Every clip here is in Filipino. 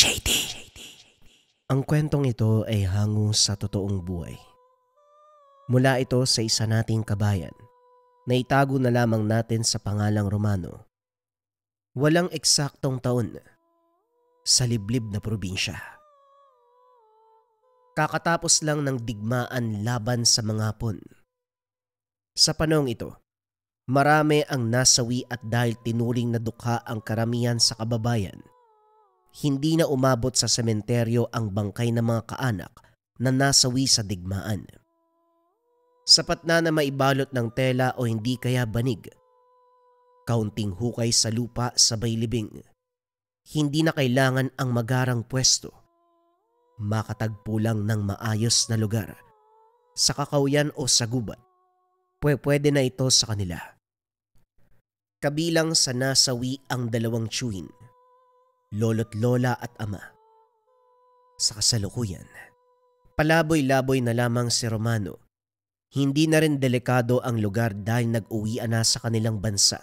JD. Ang kwentong ito ay hango sa totoong buhay. Mula ito sa isa nating kabayan na itago na lamang natin sa pangalang Romano. Walang eksaktong taon sa liblib na probinsya. Kakatapos lang ng digmaan laban sa mga Hapon. Sa panahong ito, marami ang nasawi at dahil tinuring na dukha ang karamihan sa kababayan, hindi na umabot sa sementeryo ang bangkay ng mga kaanak na nasawi sa digmaan. Sapat na maibalot ng tela o hindi kaya banig. Kaunting hukay sa lupa sabay libing. Hindi na kailangan ang magarang pwesto. Makatagpo lang ng maayos na lugar. Sa kakauyan o sa gubat, pwede na ito sa kanila. Kabilang sa nasawi ang dalawang tiyuhin, lolo't lola at ama. Sa kasalukuyan, palaboy-laboy na lamang si Romano. Hindi na rin delikado ang lugar dahil nag-uwian na sa kanilang bansa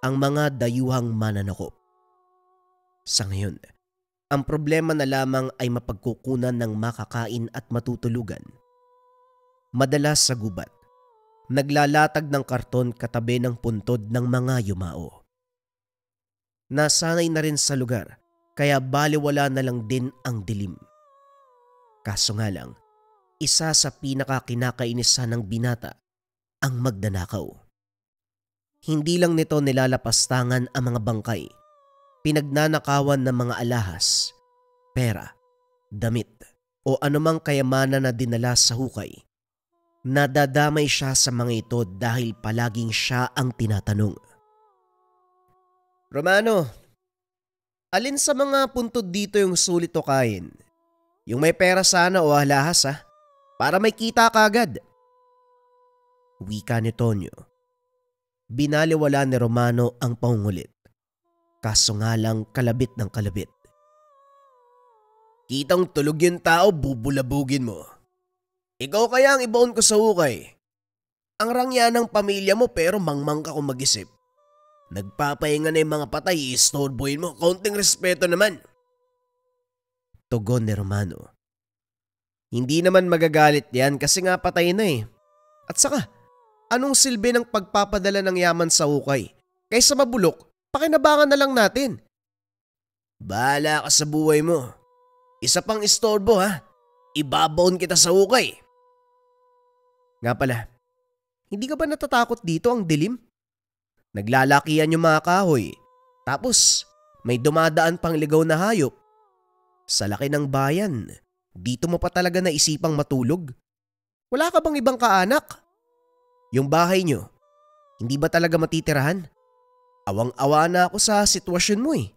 ang mga dayuhang mananakop. Sa ngayon, ang problema na lamang ay mapagkukunan ng makakain at matutulugan. Madalas sa gubat, naglalatag ng karton katabi ng puntod ng mga yumao. Nasanay na rin sa lugar kaya baliwala na lang din ang dilim. Kaso nga lang, isa sa pinakakinakainisan ng binata ang magdanakaw. Hindi lang nito nilalapastangan ang mga bangkay, pinagnanakawan ng mga alahas, pera, damit o anumang kayamanan na dinala sa hukay. Nadadamay siya sa mga ito dahil palaging siya ang tinatanong. Romano, alin sa mga puntod dito yung sulit o kain? Yung may pera sana o alahas para may kita kaagad. Wika ni Tonyo. Binaliwala ni Romano ang pangungulit. Kaso nga lang kalabit ng kalabit. Kitang tulog yung tao, bubulabugin mo. Ikaw kaya ang ibaon ko sa hukay. Ang rangya ng pamilya mo pero mangmang ka kung mag-isip. Nagpapahinga na yung mga patay, i-storeboyin mo, kaunting respeto naman. Tugon ni Romano. Hindi naman magagalit yan kasi nga patay na eh. At saka, anong silbi ng pagpapadala ng yaman sa hukay? Kaysa mabulok, pakinabangan na lang natin. Bahala ka sa buhay mo. Isa pang istorbo ibabaon kita sa hukay. Nga pala, hindi ka ba natatakot dito ang dilim? Naglalakihan yung mga kahoy. Tapos, may dumadaan pang ligaw na hayop. Sa laki ng bayan, dito mo pa talaga naisipang matulog? Wala ka bang ibang kaanak? Yung bahay nyo, hindi ba talaga matitirahan? Awang-awa na ako sa sitwasyon mo eh.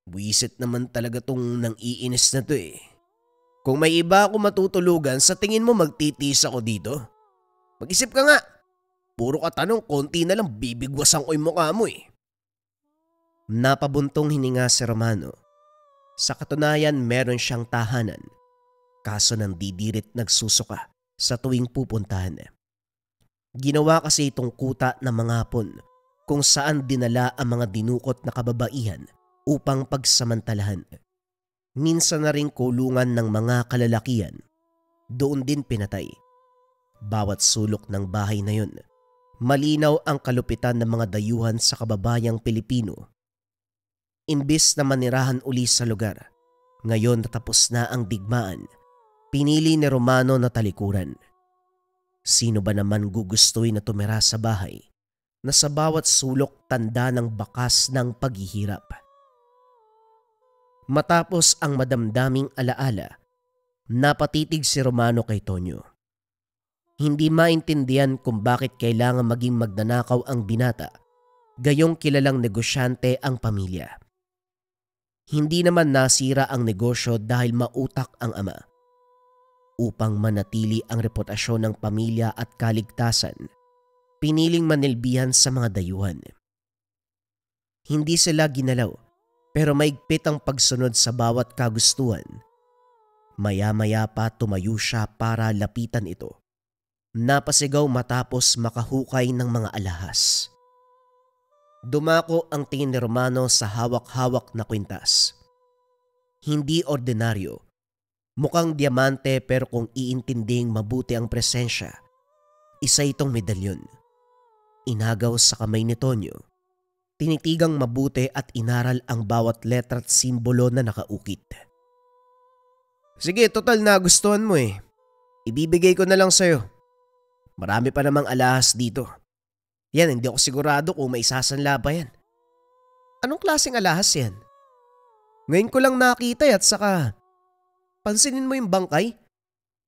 Buwisit naman talaga tong nang iinis na to eh. Kung may iba ako matutulugan, sa tingin mo magtitis ako dito? Mag-isip ka nga. Puro ka tanong, konti na lang bibigwasan ko yung mukha mo eh. Napabuntong hininga si Romano. Sa katunayan meron siyang tahanan. Kaso nang didirit nagsusuka sa tuwing pupuntahan. Ginawa kasi itong kuta ng mga Hapon kung saan dinala ang mga dinukot na kababaihan upang pagsamantalahan. Minsan na ring kulungan ng mga kalalakihan. Doon din pinatay. Bawat sulok ng bahay na yun, malinaw ang kalupitan ng mga dayuhan sa kababayang Pilipino. Imbis na manirahan uli sa lugar, ngayon natapos na ang digmaan, pinili ni Romano na talikuran. Sino ba naman gugustuhin na tumira sa bahay na sa bawat sulok tanda ng bakas ng paghihirap? Matapos ang madamdaming alaala, napatitig si Romano kay Tonyo. Hindi maintindihan kung bakit kailangan maging magnanakaw ang binata, gayong kilalang negosyante ang pamilya. Hindi naman nasira ang negosyo dahil mautak ang ama. Upang manatili ang reputasyon ng pamilya at kaligtasan, piniling manilbihan sa mga dayuhan. Hindi sila ginalaw pero maigpit ang pagsunod sa bawat kagustuhan. Maya-maya pa tumayo siya para lapitan ito. Napasigaw matapos makahukay ng mga alahas. Dumako ang tingin ni Romano sa hawak-hawak na kwintas. Hindi ordinaryo. Mukhang diamante pero kung iintinding mabuti ang presensya, isa itong medalyon. Inagaw sa kamay ni Tonyo. Tinitigang mabuti at inaral ang bawat letra at simbolo na nakaukit. Sige, total nagustuhan mo eh. Ibibigay ko na lang sa'yo. Marami pa namang alahas dito. Yan, hindi ako sigurado kung may sasanla pa yan. Anong klaseng alahas yan? Ngayon ko lang nakita at saka pansinin mo yung bangkay.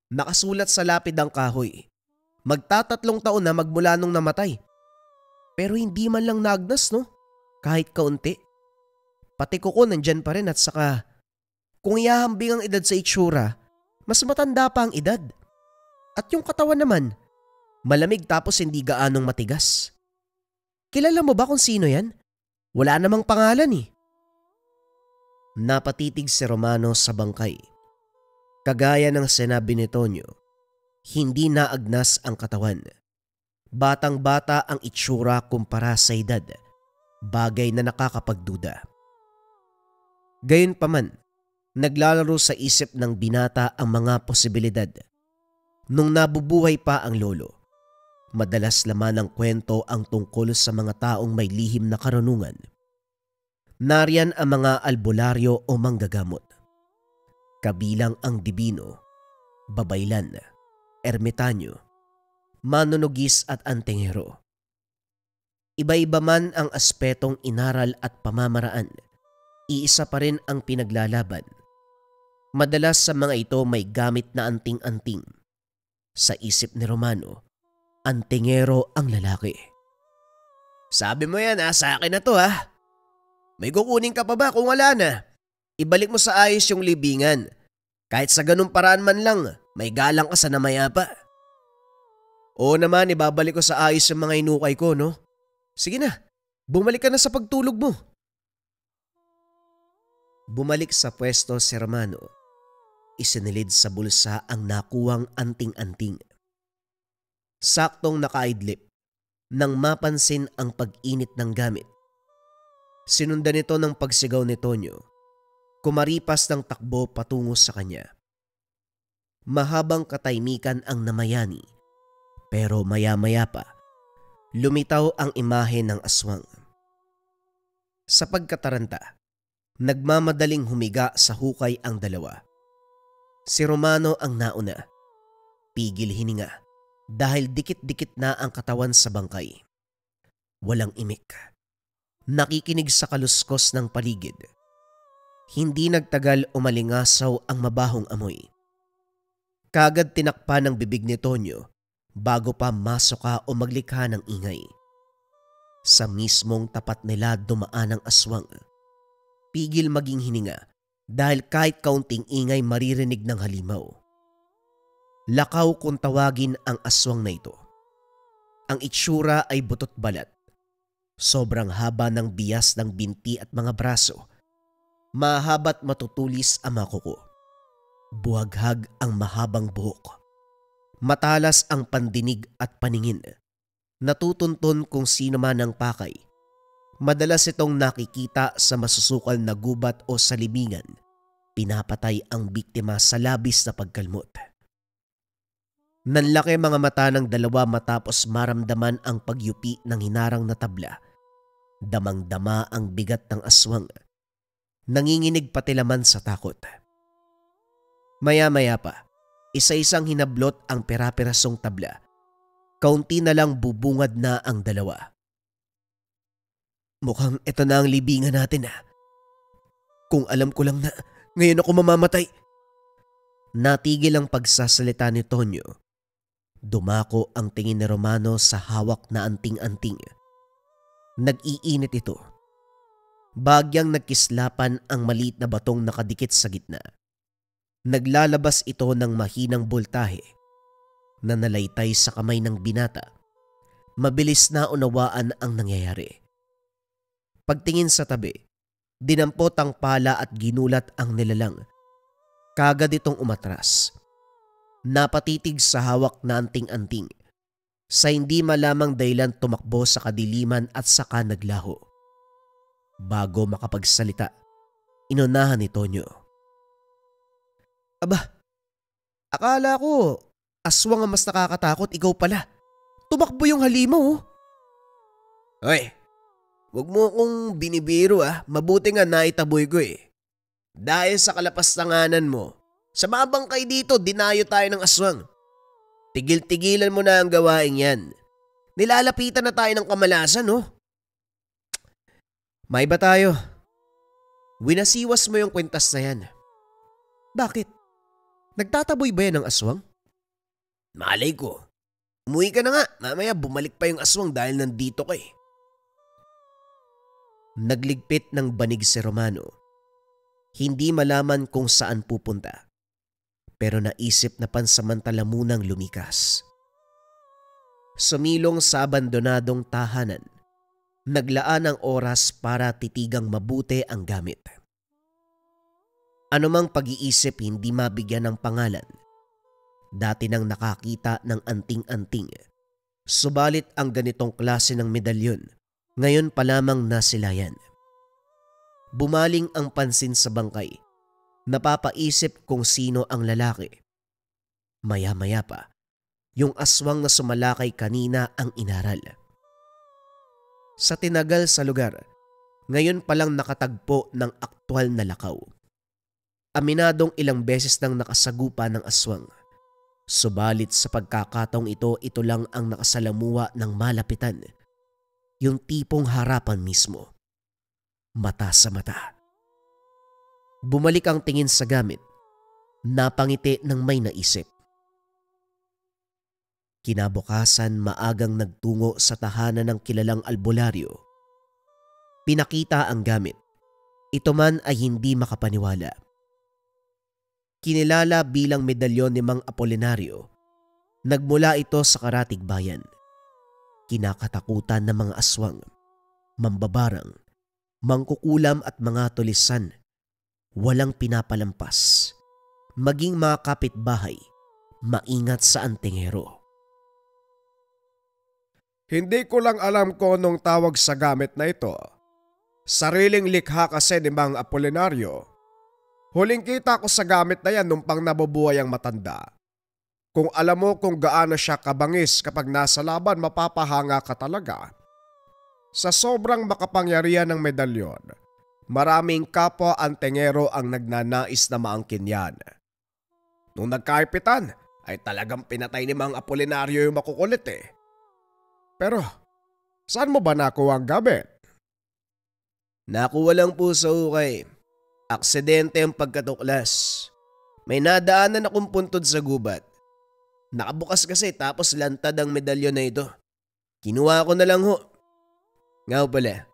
Nakasulat sa lapid ang kahoy. Magtatatlong taon na magmula nung namatay. Pero hindi man lang naagnas, no? Kahit kaunti. Pati kuko nandyan pa rin at saka kung ihahambing ang edad sa itsura, mas matanda pa ang edad. At yung katawan naman, malamig tapos hindi gaanong matigas. Kilala mo ba kung sino yan? Wala namang pangalan eh. Napatitig si Romano sa bangkay. Kagaya ng sinabi ni Tonyo, hindi naagnas ang katawan. Batang-bata ang itsura kumpara sa edad, bagay na nakakapagduda. Gayunpaman, naglalaro sa isip ng binata ang mga posibilidad. Nung nabubuhay pa ang lolo, madalas laman ng kwento ang tungkol sa mga taong may lihim na karunungan. Nariyan ang mga albularyo o manggagamot. Kabilang ang dibino, babaylan, ermitanyo, manunugis at antingero. Iba-iba man ang aspetong inaral at pamamaraan, iisa pa rin ang pinaglalaban. Madalas sa mga ito may gamit na anting-anting. Sa isip ni Romano, antingero ang lalaki. Sabi mo yan sa akin na to ha. May kukunin ka pa ba kung wala na? Ibalik mo sa ayos yung libingan. Kahit sa ganung paraan man lang, may galang ka sa namayapa. Oo naman, ibabalik ko sa ayos yung mga inukay ko, no? Sige na, bumalik ka na sa pagtulog mo. Bumalik sa pwesto si Romano. Isinilid sa bulsa ang nakuwang anting-anting. Saktong nakaidlip nang mapansin ang pag-init ng gamit. Sinundan ito ng pagsigaw ni Tonyo. Kumaripas ng takbo patungo sa kanya. Mahabang katahimikan ang namayani, pero maya-maya pa, lumitaw ang imahe ng aswang. Sa pagkataranta, nagmamadaling humiga sa hukay ang dalawa. Si Romano ang nauna. Pigil hininga dahil dikit-dikit na ang katawan sa bangkay. Walang imik. Nakikinig sa kaluskos ng paligid. Hindi nagtagal umalingasaw ang mabahong amoy. Kagad tinakpan ng bibig ni Tonyo bago pa masuka o maglikha ng ingay. Sa mismong tapat nila dumaan ang aswang. Pigil maging hininga dahil kahit kaunting ingay maririnig ng halimaw. Lakaw kung tawagin ang aswang na ito. Ang itsura ay butot balat. Sobrang haba ng bias ng binti at mga braso. Mahaba't matutulis ang mga kuko. Buhaghag ang mahabang buhok. Matalas ang pandinig at paningin. Natutunton kung sino man ang pakay. Madalas itong nakikita sa masusukal na gubat o sa libingan. Pinapatay ang biktima sa labis na pagkalmot. Nanlaki mga mata ng dalawa matapos maramdaman ang pagyupi ng hinarang na tabla. Damang-dama ang bigat ng aswang. Nanginginig pati laman sa takot. Maya-maya pa, isa-isang hinablot ang pera-perasong tabla. Kaunti na lang bubungad na ang dalawa. Mukhang ito na ang libingan natin ha. Kung alam ko lang na ngayon ako mamamatay. Natigil ang pagsasalita ni Tonyo. Dumako ang tingin ni Romano sa hawak na anting-anting. Nag-iinit ito. Bagyang nagkislapan ang maliit na batong nakadikit sa gitna. Naglalabas ito ng mahinang boltahe na nalaytay sa kamay ng binata. Mabilis na unawaan ang nangyayari. Pagtingin sa tabi, dinampot ang pala at ginulat ang nilalang. Kagad itong umatras. Napatitig sa hawak na anting-anting. Sa hindi malamang dahilan tumakbo sa kadiliman at saka naglaho. Bago makapagsalita, inunahan ni Tonyo. Aba, akala ko aswang ang mas nakakatakot, ikaw pala. Tumakbo yung halimaw oh. Hoy, wag mo kong binibiro mabuti nga naitaboy ko eh. Dahil sa kalapastanganan mo, sa mga bangkay dito dinayo tayo ng aswang. Tigil-tigilan mo na ang gawain yan. Nilalapitan na tayo ng kamalasan oh. May ba tayo? Winasiwas mo yung kwintas na yan. Bakit? Nagtataboy ba yan ng aswang? Malay ko. Umuwi ka na nga, mamaya bumalik pa yung aswang dahil nandito ka eh. Nagligpit ng banig si Romano. Hindi malaman kung saan pupunta. Pero naisip na pansamantala munang lumikas. Sumilong sa abandonadong tahanan. Naglaan ng oras para titigang mabuti ang gamit. Anumang pag-iisip hindi mabigyan ng pangalan. Dati nang nakakita ng anting-anting. Subalit ang ganitong klase ng medalyon, ngayon pa lamang nasilayan. Bumaling ang pansin sa bangkay. Napapaisip kung sino ang lalaki. Maya-maya pa, yung aswang na sumalakay kanina ang inaral. Sa tinagal sa lugar, ngayon palang nakatagpo ng aktwal na lakaw. Aminadong ilang beses nang nakasagupa ng aswang. Subalit sa pagkakataong ito lang ang nakasalamuha ng malapitan. Yung tipong harapan mismo. Mata sa mata. Bumalik ang tingin sa gamit. Napangiti ng may naisip. Kinabukasan maagang nagtungo sa tahanan ng kilalang albularyo. Pinakita ang gamit. Ito man ay hindi makapaniwala. Kinilala bilang medalyon ni Mang Apolinario. Nagmula ito sa Karatig Bayan. Kinakatakutan ng mga aswang, mambabarang, mangkukulam at mga tulisan. Walang pinapalampas. Maging mga kapitbahay, maingat sa antingero. Hindi ko lang alam kung anong tawag sa gamit na ito. Sariling likha kasi ni Mang Apolinario. Huling kita ko sa gamit na yan nung pang nabubuhay ang matanda. Kung alam mo kung gaano siya kabangis kapag nasa laban, mapapahanga ka talaga. Sa sobrang makapangyarihan ng medalyon, maraming kapwa antingero ang nagnanais na maangkin yan. Nung nagkaipitan, ay talagang pinatay ni Mang Apolinario yung makukulit eh. Pero, saan mo ba nakuha ang gamit? Nakuha lang po sa ukay. Aksidente ang pagkatuklas. May nadaanan akong puntod sa gubat. Nakabukas kasi tapos lantad ang medalyon na ito. Kinuha ko na lang ho. Nga pala,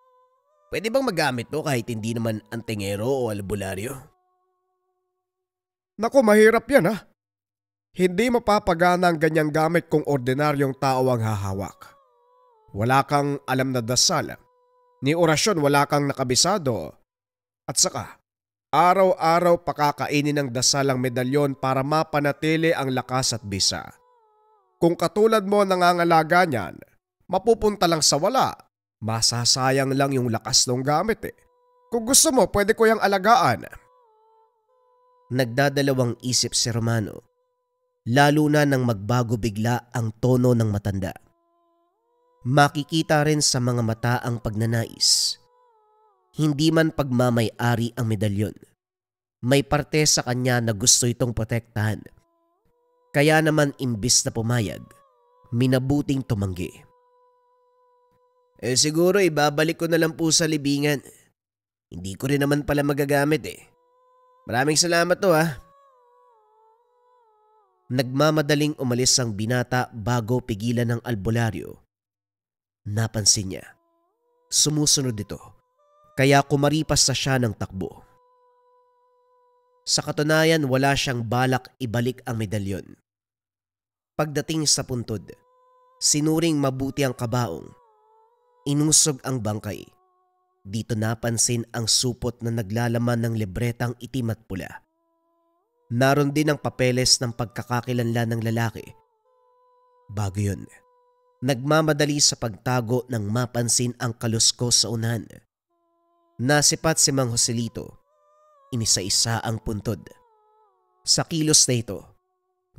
pwede bang magamit to kahit hindi naman antingero o albularyo? Naku, mahirap yan ha. Hindi mapapagana ang ganyang gamit kung ordinaryong tao ang hahawak. Wala kang alam na dasal. Ni orasyon wala kang nakabisado. At saka, araw-araw pakakainin ng dasal ang medalyon para mapanatili ang lakas at bisa. Kung katulad mo nangangalaga niyan, mapupunta lang sa wala. Masasayang lang yung lakas ng gamit eh. Kung gusto mo, pwede ko yung alagaan. Nagdadalawang isip si Romano. Lalo na nang magbago bigla ang tono ng matanda. Makikita rin sa mga mata ang pagnanais. Hindi man pagmamay-ari ang medalyon. May parte sa kanya na gusto itong protektahan. Kaya naman imbis na pumayag, minabuting tumanggi. Siguro ibabalik ko na lang po sa libingan. Hindi ko rin naman pala magagamit eh. Maraming salamat to ha. Nagmamadaling umalis ang binata bago pigilan ng albularyo. Napansin niya. Sumusunod ito. Kaya kumaripas na siya ng takbo. Sa katunayan wala siyang balak ibalik ang medalyon. Pagdating sa puntod, sinuring mabuti ang kabaong. Inusog ang bangkay. Dito napansin ang supot na naglalaman ng libretang itim at pula. Naroon din ang papeles ng pagkakakilanlan ng lalaki. Bago yun, nagmamadali sa pagtago nang mapansin ang kaluskos sa unahan. Nasipat si Mang Joselito. Inisa-isa ang puntod. Sa kilos na ito,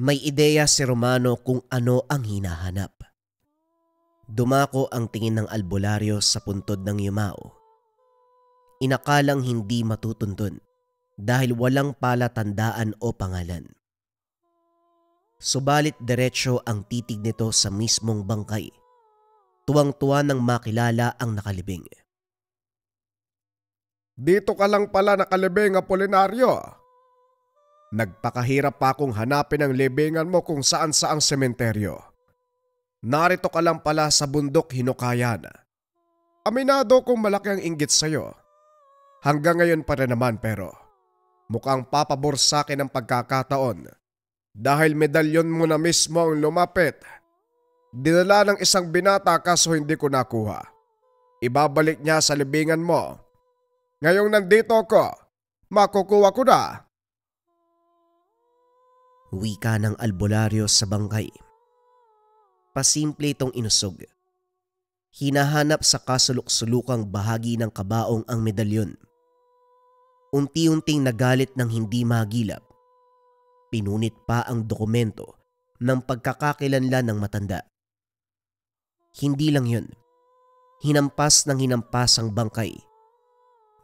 may ideya si Romano kung ano ang hinahanap. Dumako ang tingin ng albularyo sa puntod ng yumao. Inakalang hindi matutuntun dahil walang palatandaan o pangalan. Subalit diretsyo ang titig nito sa mismong bangkay. Tuwang-tuwa nang makilala ang nakalibing. Dito ka lang pala nakalibing, Apolinario. Nagpakahirap pa akong hanapin ang libingan mo kung saan saang sementeryo. Narito ka lang pala sa bundok Hinukayan. Aminado kong malaki ang inggit sa'yo. Hanggang ngayon pa rin naman pero mukhang papabor sa akin ang pagkakataon dahil medalyon mo na mismo ang lumapit. Dinala ng isang binata kaso hindi ko nakuha. Ibabalik niya sa libingan mo. Ngayong nandito ako, makukuha ko na. Wika ng albularyo sa bangkay. Pasimple itong inusog. Hinahanap sa kasulok-sulukang bahagi ng kabaong ang medalyon. Unti-unting nagalit ng hindi magilap. Pinunit pa ang dokumento ng pagkakakilanlan ng matanda. Hindi lang yun. Hinampas ng hinampas ang bangkay.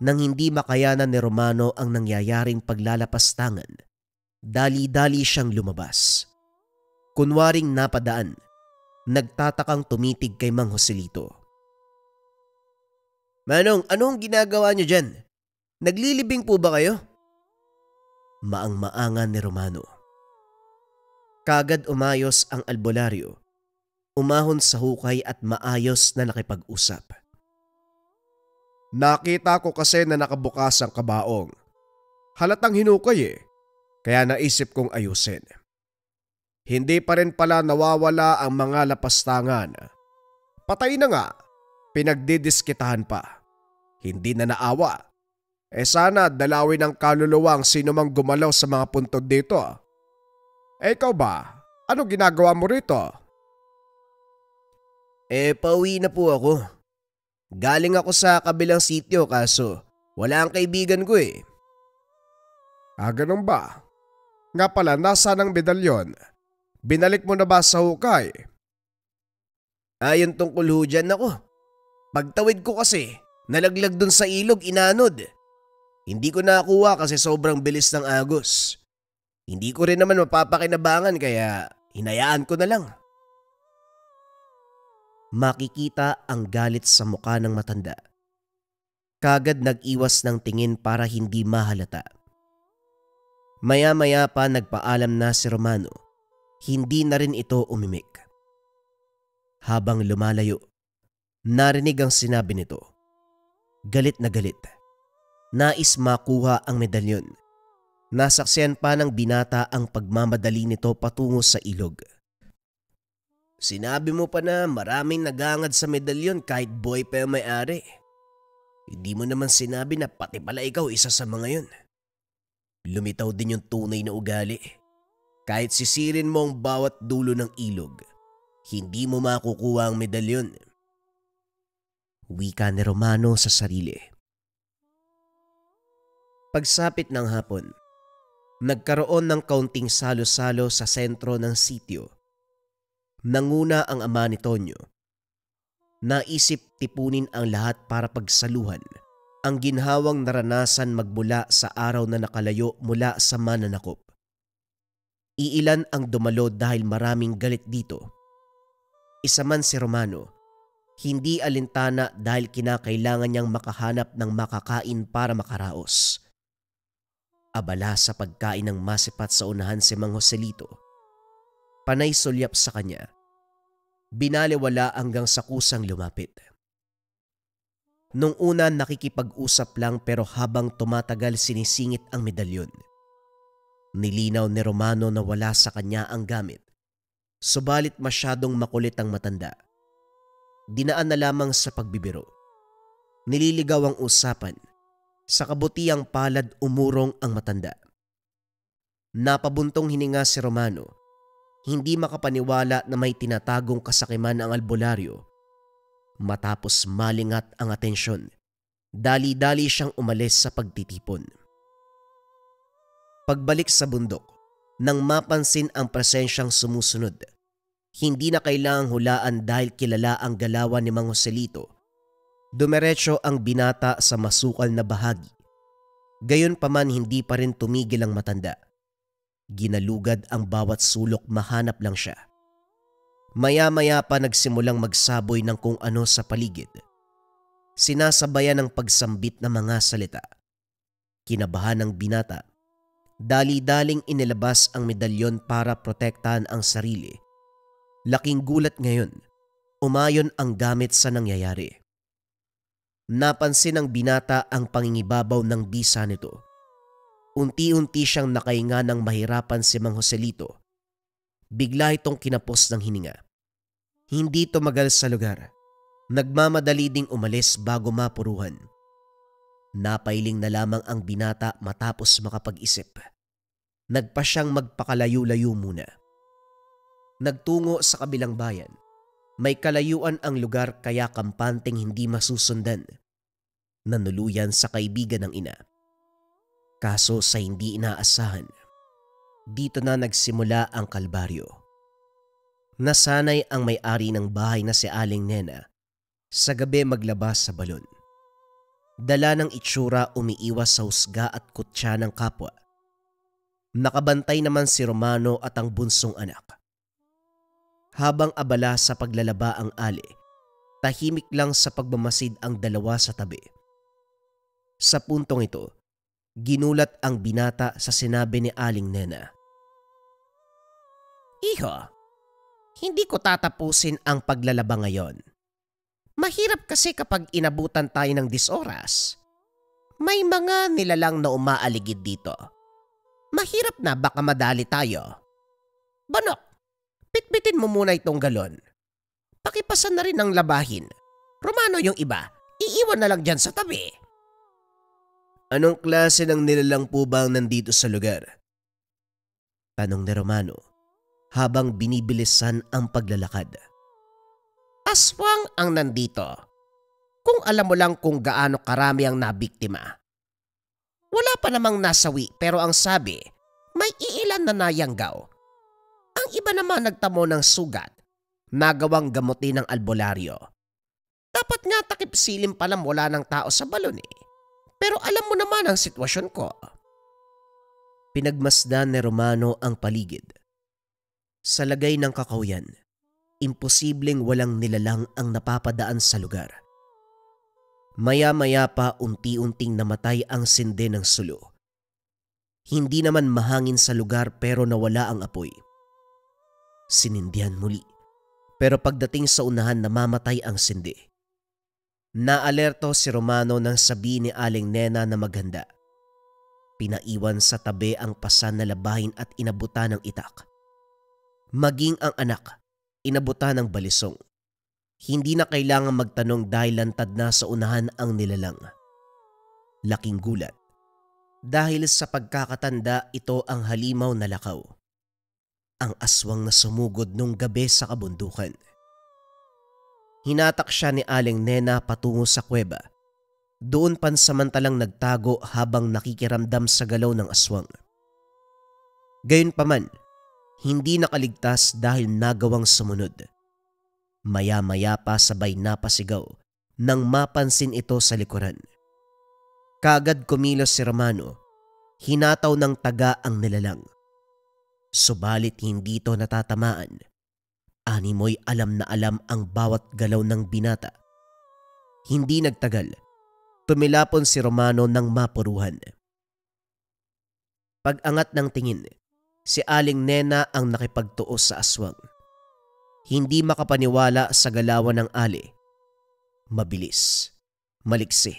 Nang hindi makayanan ni Romano ang nangyayaring paglalapastangan, dali-dali siyang lumabas. Kunwaring napadaan, nagtatakang tumitig kay Mang Joselito. Manong, anong ginagawa niyo dyan? Naglilibing po ba kayo? Maang-maangan ni Romano. Kagad umayos ang albularyo. Umahon sa hukay at maayos na nakipag-usap. Nakita ko kasi na nakabukas ang kabaong. Halatang hinukay kaya naisip kong ayusin. Hindi pa rin pala nawawala ang mga lapastangan. Patay na nga, pinagdidiskitahan pa. Hindi na naawa. Sana dalawin ng kaluluwa ang sino mang gumalaw sa mga puntod dito. Ikaw ba? Ano ginagawa mo rito? Pauwi na po ako. Galing ako sa kabilang sityo kaso wala ang kaibigan ko . Ganun ba? Nga pala, nasaan ang medalyon? Binalik mo na ba sa hukay? Yung tungkol ho dyan ako. Pagtawid ko kasi, nalaglag dun sa ilog, inanod. Hindi ko nakuha kasi sobrang bilis ng agos. Hindi ko rin naman mapapakinabangan kaya hinayaan ko na lang. Makikita ang galit sa mukha ng matanda. Kagad nag-iwas ng tingin para hindi mahalata. Maya-maya pa nagpaalam na si Romano. Hindi na rin ito umimik. Habang lumalayo, narinig ang sinabi nito. Galit na galit. Nais makuha ang medalyon. Nasaksiyan pa ng binata ang pagmamadali nito patungo sa ilog. Sinabi mo pa na maraming nagangad sa medalyon kahit boy pa yung may-ari. Hindi mo naman sinabi na pati pala ikaw isa sa mga yun. Lumitaw din yung tunay na ugali. Kahit sisirin mo ang bawat dulo ng ilog, hindi mo makukuha ang medalyon. Wika ni Romano sa sarili. Pagsapit ng hapon, nagkaroon ng kaunting salo-salo sa sentro ng sityo. Nanguna ang ama ni Tonyo. Naisip tipunin ang lahat para pagsaluhan ang ginhawang naranasan magmula sa araw na nakalayo mula sa mananakop. Iilan ang dumalo dahil maraming galit dito. Isa man si Romano, hindi alintana dahil kinakailangan niyang makahanap ng makakain para makaraos. Abala sa pagkain ng masipat sa unahan si Mang Joselito. Panay sulyap sa kanya. Binaliwala hanggang sa kusang lumapit. Nung una nakikipag-usap lang pero habang tumatagal sinisingit ang medalyon. Nilinaw ni Romano na wala sa kanya ang gamit. Subalit masyadong makulit ang matanda. Dinaan na lamang sa pagbibiro. Nililigaw ang usapan. Sa kabutiang palad umurong ang matanda. Napabuntong hininga si Romano. Hindi makapaniwala na may tinatagong kasakiman ang albularyo. Matapos malingat ang atensyon, dali-dali siyang umalis sa pagtitipon. Pagbalik sa bundok, nang mapansin ang presensyang sumusunod, hindi na kailangang hulaan dahil kilala ang galawan ni Mang Joselito. Dumiretso ang binata sa masukal na bahagi. Gayunpaman hindi pa rin tumigil ang matanda. Ginalugad ang bawat sulok, mahanap lang siya. Maya-maya pa nagsimulang magsaboy ng kung ano sa paligid. Sinasabayan ng pagsambit na mga salita. Kinabahan ng binata. Dali-daling inilabas ang medalyon para protektahan ang sarili. Laking gulat ngayon. Umayon ang gamit sa nangyayari. Napansin ng binata ang pangingibabaw ng bisa nito. Unti-unti siyang nakahinga ng mahirapan si Mang Joselito. Bigla itong kinapos ng hininga. Hindi tumagal sa lugar. Nagmamadali ding umalis bago mapuruhan. Napailing na lamang ang binata matapos makapag-isip. Nagpa siyang magpakalayo-layo muna. Nagtungo sa kabilang bayan. May kalayuan ang lugar kaya kampanteng hindi masusundan. Nanuluyan sa kaibigan ng ina. Kaso sa hindi inaasahan, dito na nagsimula ang kalbaryo. Nasanay ang may-ari ng bahay na si Aling Nena sa gabi maglabas sa balon. Dala ng itsura umiiwas sa husga at kutya ng kapwa. Nakabantay naman si Romano at ang bunsong anak. Habang abala sa paglalaba ang Ali, tahimik lang sa pagmamasid ang dalawa sa tabi. Sa puntong ito, ginulat ang binata sa sinabi ni Aling Nena. Iho, hindi ko tatapusin ang paglalaba ngayon. Mahirap kasi kapag inabutan tayo ng 10 oras. May mga nilalang na umaaligid dito. Mahirap na baka madali tayo. Banok, pitbitin mo muna itong galon. Pakipasan na rin ang labahin. Romano yung iba, iiwan na lang dyan sa tabi. Anong klase ng nilalang po ba ang nandito sa lugar? Tanong ni Romano habang binibilisan ang paglalakad. Aswang ang nandito. Kung alam mo lang kung gaano karami ang nabiktima. Wala pa namang nasawi pero ang sabi, may iilan na nayanggaw. Ang iba naman nagtamo ng sugat, nagawang gamutin ng albularyo. Dapat nga takip silim palang wala ng tao sa balon eh. Pero alam mo naman ang sitwasyon ko. Pinagmasdan ni Romano ang paligid. Sa lagay ng kakawyan, imposibleng walang nilalang ang napapadaan sa lugar. Maya-maya pa unti-unting namatay ang sinde ng sulo. Hindi naman mahangin sa lugar pero nawala ang apoy. Sinindihan muli, pero pagdating sa unahan namamatay ang sindi. Naalerto si Romano nang sabihin ni Aling Nena na maghanda. Pinaiwan sa tabi ang pasan na labahin at inabutan ng itak. Maging ang anak, inabutan ng balisong. Hindi na kailangan magtanong dahil lantad na sa unahan ang nilalang. Laking gulat. Dahil sa pagkakatanda ito ang halimaw na lakaw. Ang aswang na sumugod nung gabi sa kabundukan. Hinatak siya ni Aling Nena patungo sa kuweba. Doon pansamantalang nagtago habang nakikiramdam sa galaw ng aswang. Gayunpaman, hindi nakaligtas dahil nagawang sumunod. Maya-maya pa sabay napasigaw nang mapansin ito sa likuran. Kaagad kumilos si Romano, hinataw ng taga ang nilalang. Subalit hindi ito natatamaan. Animoy alam na alam ang bawat galaw ng binata. Hindi nagtagal, tumilapon si Romano ng mapuruhan. Pag-angat ng tingin, si Aling Nena ang nakipagtuos sa aswang. Hindi makapaniwala sa galawan ng Ali. Mabilis, maliksi,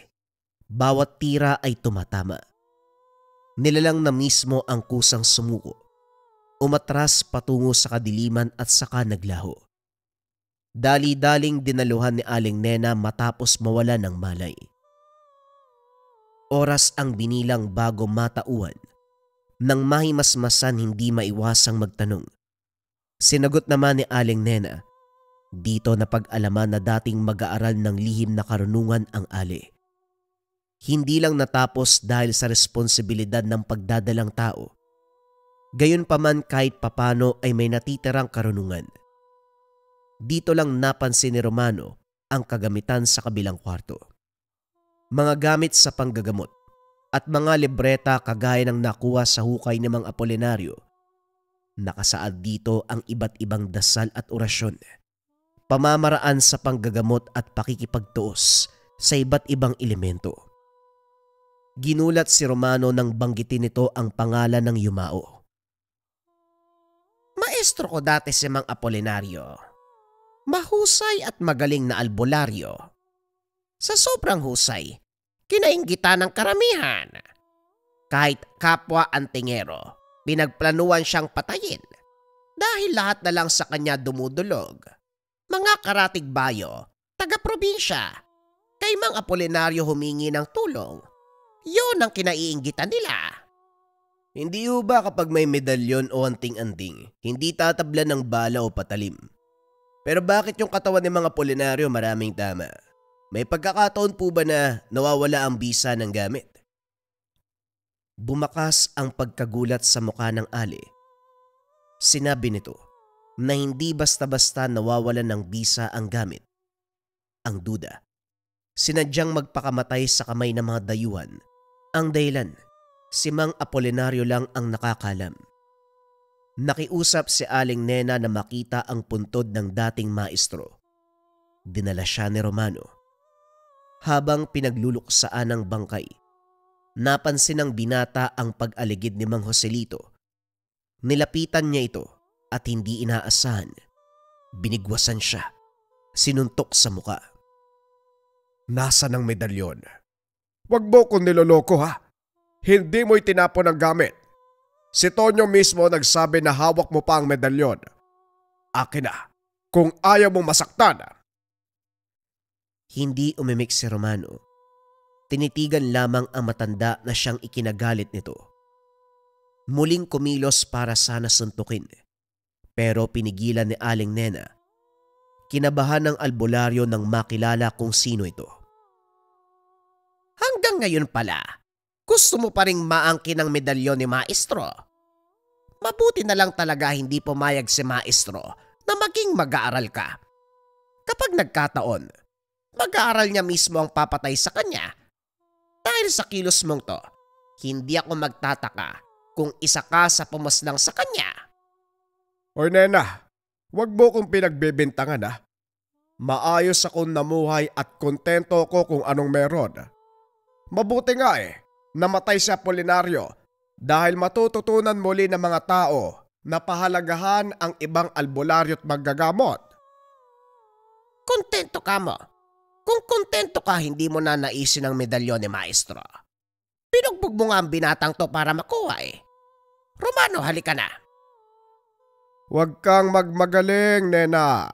bawat tira ay tumatama. Nilalang na mismo ang kusang sumuko. Umatras patungo sa kadiliman at saka naglaho. Dali-daling dinaluhan ni Aling Nena matapos mawala ng malay. Oras ang binilang bago matauhan. Nang mahimasmasan hindi maiwasang magtanong. Sinagot naman ni Aling Nena, dito na pag-alaman na dating mag-aaral ng lihim na karunungan ang Ali. Hindi lang natapos dahil sa responsibilidad ng pagdadalang tao. Gayunpaman kahit papano ay may natitirang karunungan. Dito lang napansin ni Romano ang kagamitan sa kabilang kwarto. Mga gamit sa panggagamot at mga libreta kagaya ng nakuha sa hukay ni Mang Apolinario. Nakasaad dito ang iba't ibang dasal at orasyon, pamamaraan sa panggagamot at pakikipagtuos sa iba't ibang elemento. Ginulat si Romano nang banggitin nito ang pangalan ng yumao. Maestro ko dati si Mang Apolinario. Mahusay at magaling na albularyo. Sa sobrang husay, kinainggitan ng karamihan. Kahit kapwa antingero, pinagplanuhan siyang patayin dahil lahat na lang sa kanya dumudulog. Mga karatig bayo, taga-probinsya, kay Mang Apolinario humingi ng tulong. Yun ang kinaiinggitan nila. Hindi ho ba kapag may medalyon o anting-anting, hindi tatablan ng bala o patalim? Pero bakit yung katawan ni Mang Apolinario maraming tama? May pagkakataon po ba na nawawala ang bisa ng gamit? Bumakas ang pagkagulat sa mukha ng Ali. Sinabi nito na hindi basta-basta nawawalan ng bisa ang gamit. Ang duda, sinadyang magpakamatay sa kamay ng mga dayuhan. Ang dahilan, si Mang Apolinario lang ang nakakalam. Nakiusap si Aling Nena na makita ang puntod ng dating maestro. Dinala siya ni Romano. Habang pinagluluksaan ng bangkay, napansin ng binata ang pag-aligid ni Mang Joselito. Nilapitan niya ito at hindi inaasahan. Binigwasan siya. Sinuntok sa muka. Nasaan ang medalyon? Wag mo kong niloloko ha. Hindi mo itinapon ang gamit. Si Tonyo mismo nagsabi na hawak mo pa ang medalyon. Akin na, kung ayaw mong masaktan. Hindi umimik si Romano. Tinitigan lamang ang matanda na siyang ikinagalit nito. Muling kumilos para sana suntukin, pero pinigilan ni Aling Nena. Kinabahan ng albularyo nang makilala kung sino ito. Hanggang ngayon pala, gusto mo pa ring maangkin ang medalyon ni Maestro? Mabuti na lang talaga hindi pumayag si Maestro na maging mag-aaral ka. Kapag nagkataon, mag-aaral niya mismo ang papatay sa kanya. Dahil sa kilos mong to, hindi ako magtataka kung isa ka sa pumaslang sa kanya. Oy Nena, wag mo kong pinagbebintangan ha. Maayos akong namuhay at kontento ko kung anong meron. Mabuti nga namatay si Apolinario dahil matututunan muli ng mga tao na pahalagahan ang ibang albularyo at maggagamot. Kontento ka mo. Kung kontento ka, hindi mo na naisin ang medalyon ni Maestro. Pinugbog mo nga ang binatang to para makuha Romano, halika na. Huwag kang magmagaling, Nena.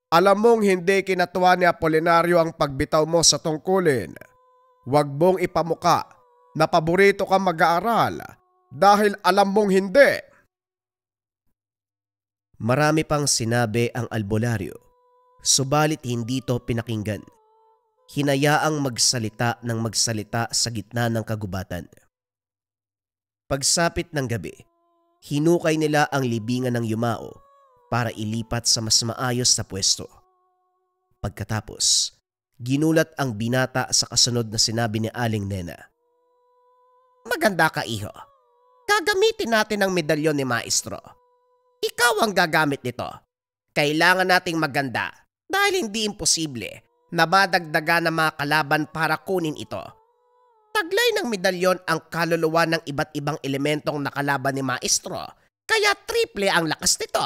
Alam mong hindi kinatuwa ni Apolinario ang pagbitaw mo sa tungkulin. Huwag mong ipamuka na paborito ka mag-aaral dahil alam mong hindi. Marami pang sinabi ang albularyo, subalit hindi to pinakinggan. Hinayaang magsalita ng magsalita sa gitna ng kagubatan. Pagsapit ng gabi, hinukay nila ang libingan ng yumao para ilipat sa mas maayos na pwesto. Pagkatapos, ginulat ang binata sa kasunod na sinabi ni Aling Nena. Maganda ka, iho. Gagamitin natin ang medalyon ni Maestro. Ikaw ang gagamit nito. Kailangan nating maganda dahil hindi imposible na madagdagan ng mga kalaban para kunin ito. Taglay ng medalyon ang kaluluwa ng iba't ibang elementong nakalaban ni Maestro, kaya triple ang lakas nito.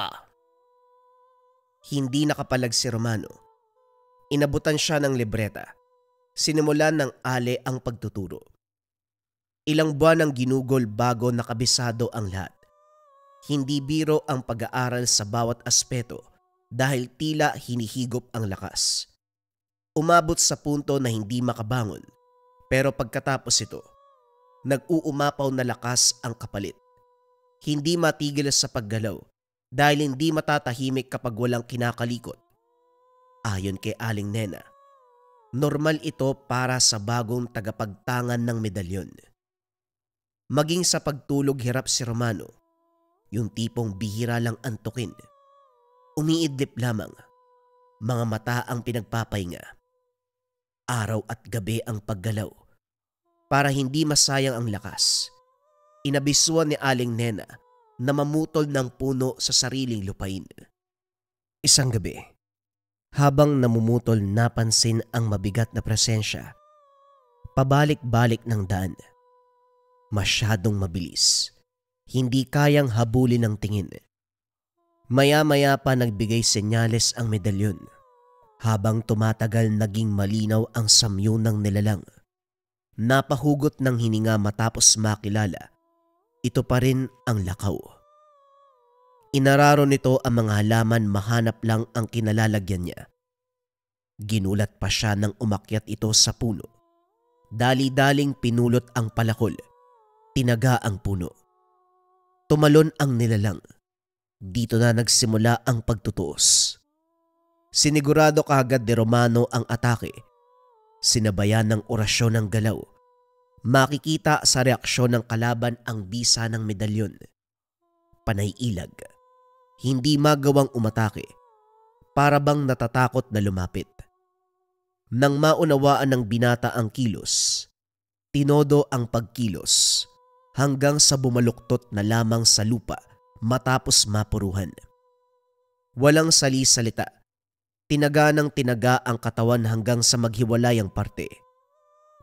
Hindi nakapalag si Romano. Inabutan siya ng libreta. Sinimulan ng Ale ang pagtuturo. Ilang buwan ang ginugol bago nakabisado ang lahat. Hindi biro ang pag-aaral sa bawat aspeto dahil tila hinihigop ang lakas. Umabot sa punto na hindi makabangon, pero pagkatapos ito, nag-uumapaw na lakas ang kapalit. Hindi matigil sa paggalaw dahil hindi matatahimik kapag walang kinakalikot. Ayon kay Aling Nena, Normal ito para sa bagong tagapagtangan ng medalyon. Maging sa pagtulog hirap si Romano, yung tipong bihira lang antukin. Umiidlip lamang, mga mata ang pinagpapahinga. Araw at gabi ang paggalaw. Para hindi masayang ang lakas, inabisuan ni Aling Nena na mamutol ng puno sa sariling lupain. Isang gabi, habang namumutol napansin ang mabigat na presensya. Pabalik-balik ng daan. Masyadong mabilis. Hindi kayang habulin ng tingin. Maya-maya pa nagbigay senyales ang medalyon. Habang tumatagal naging malinaw ang samyo ng nilalang. Napahugot ng hininga matapos makilala. Ito pa rin ang lakaw. Inararo nito ang mga halaman mahanap lang ang kinalalagyan niya. Ginulat pa siya nang umakyat ito sa puno. Dali-daling pinulot ang palakol. Tinaga ang puno. Tumalon ang nilalang. Dito na nagsimula ang pagtutuos. Sinigurado kaagad ni Romano ang atake. Sinabayan ng orasyon ng galaw. Makikita sa reaksyon ng kalaban ang bisa ng medalyon. Panay ilag. Hindi magawang umatake. Para bang natatakot na lumapit. Nang maunawaan ng binata ang kilos, tinodo ang pagkilos hanggang sa bumaluktot na lamang sa lupa matapos mapuruhan. Walang sali-salita. Tinaga ng tinaga ang katawan hanggang sa maghiwalay ang parte.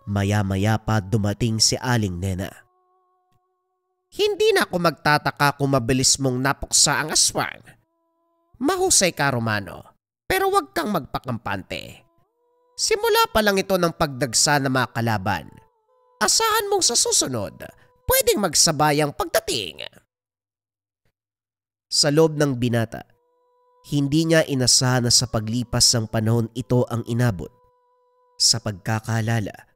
Maya-maya pa dumating si Aling Nena. Hindi na ako magtataka kung mabilis mong napuksa ang aswang. Mahusay ka, Romano, pero huwag kang magpakampante. Simula pa lang ito ng pagdagsa ng mga kalaban. Asahan mong sa susunod, pwedeng magsabayang pagdating. Sa loob ng binata, hindi niya inasahan na sa paglipas ng panahon ito ang inabot. Sa pagkakalala,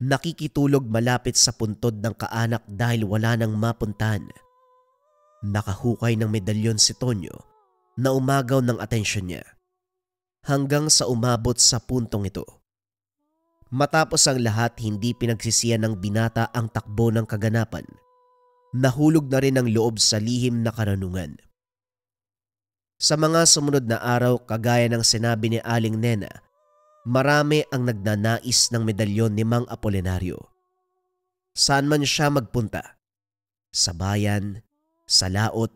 nakikitulog malapit sa puntod ng kaanak dahil wala nang mapuntahan. Nakahukay ng medalyon si Tonyo na umagaw ng atensyon niya hanggang sa umabot sa puntong ito. Matapos ang lahat, hindi pinagsisiyan ng binata ang takbo ng kaganapan. Nahulog na rin ang loob sa lihim na karanungan. Sa mga sumunod na araw, kagaya ng sinabi ni Aling Nena, marami ang nagnanais ng medalyon ni Mang Apolinario. Saan man siya magpunta, sa bayan, sa laot,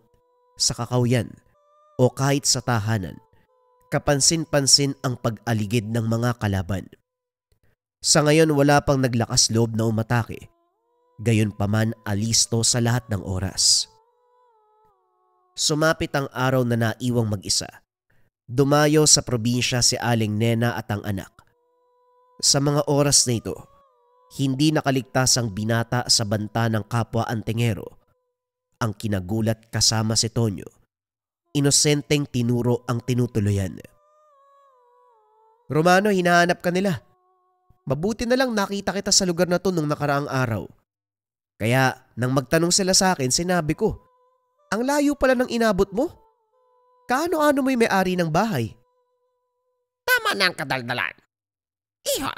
sa kakawyan, o kahit sa tahanan, kapansin-pansin ang pag-aligid ng mga kalaban. Sa ngayon wala pang naglakas loob na umatake, gayunpaman alisto sa lahat ng oras. Sumapit ang araw na naiwang mag-isa. Dumayo sa probinsya si Aling Nena at ang anak. Sa mga oras na ito, hindi nakaligtas ang binata sa banta ng kapwa antingero. Ang kinagulat kasama si Tonyo. Inosenteng tinuro ang tinutuluyan. Romano, hinahanap ka nila. Mabuti na lang nakita kita sa lugar na to nung nakaraang araw. Kaya nang magtanong sila sa akin, sinabi ko, ang layo pala ng inabot mo. Kaano-ano mo'y may-ari ng bahay? Tama na ang kadaldalan. Iho,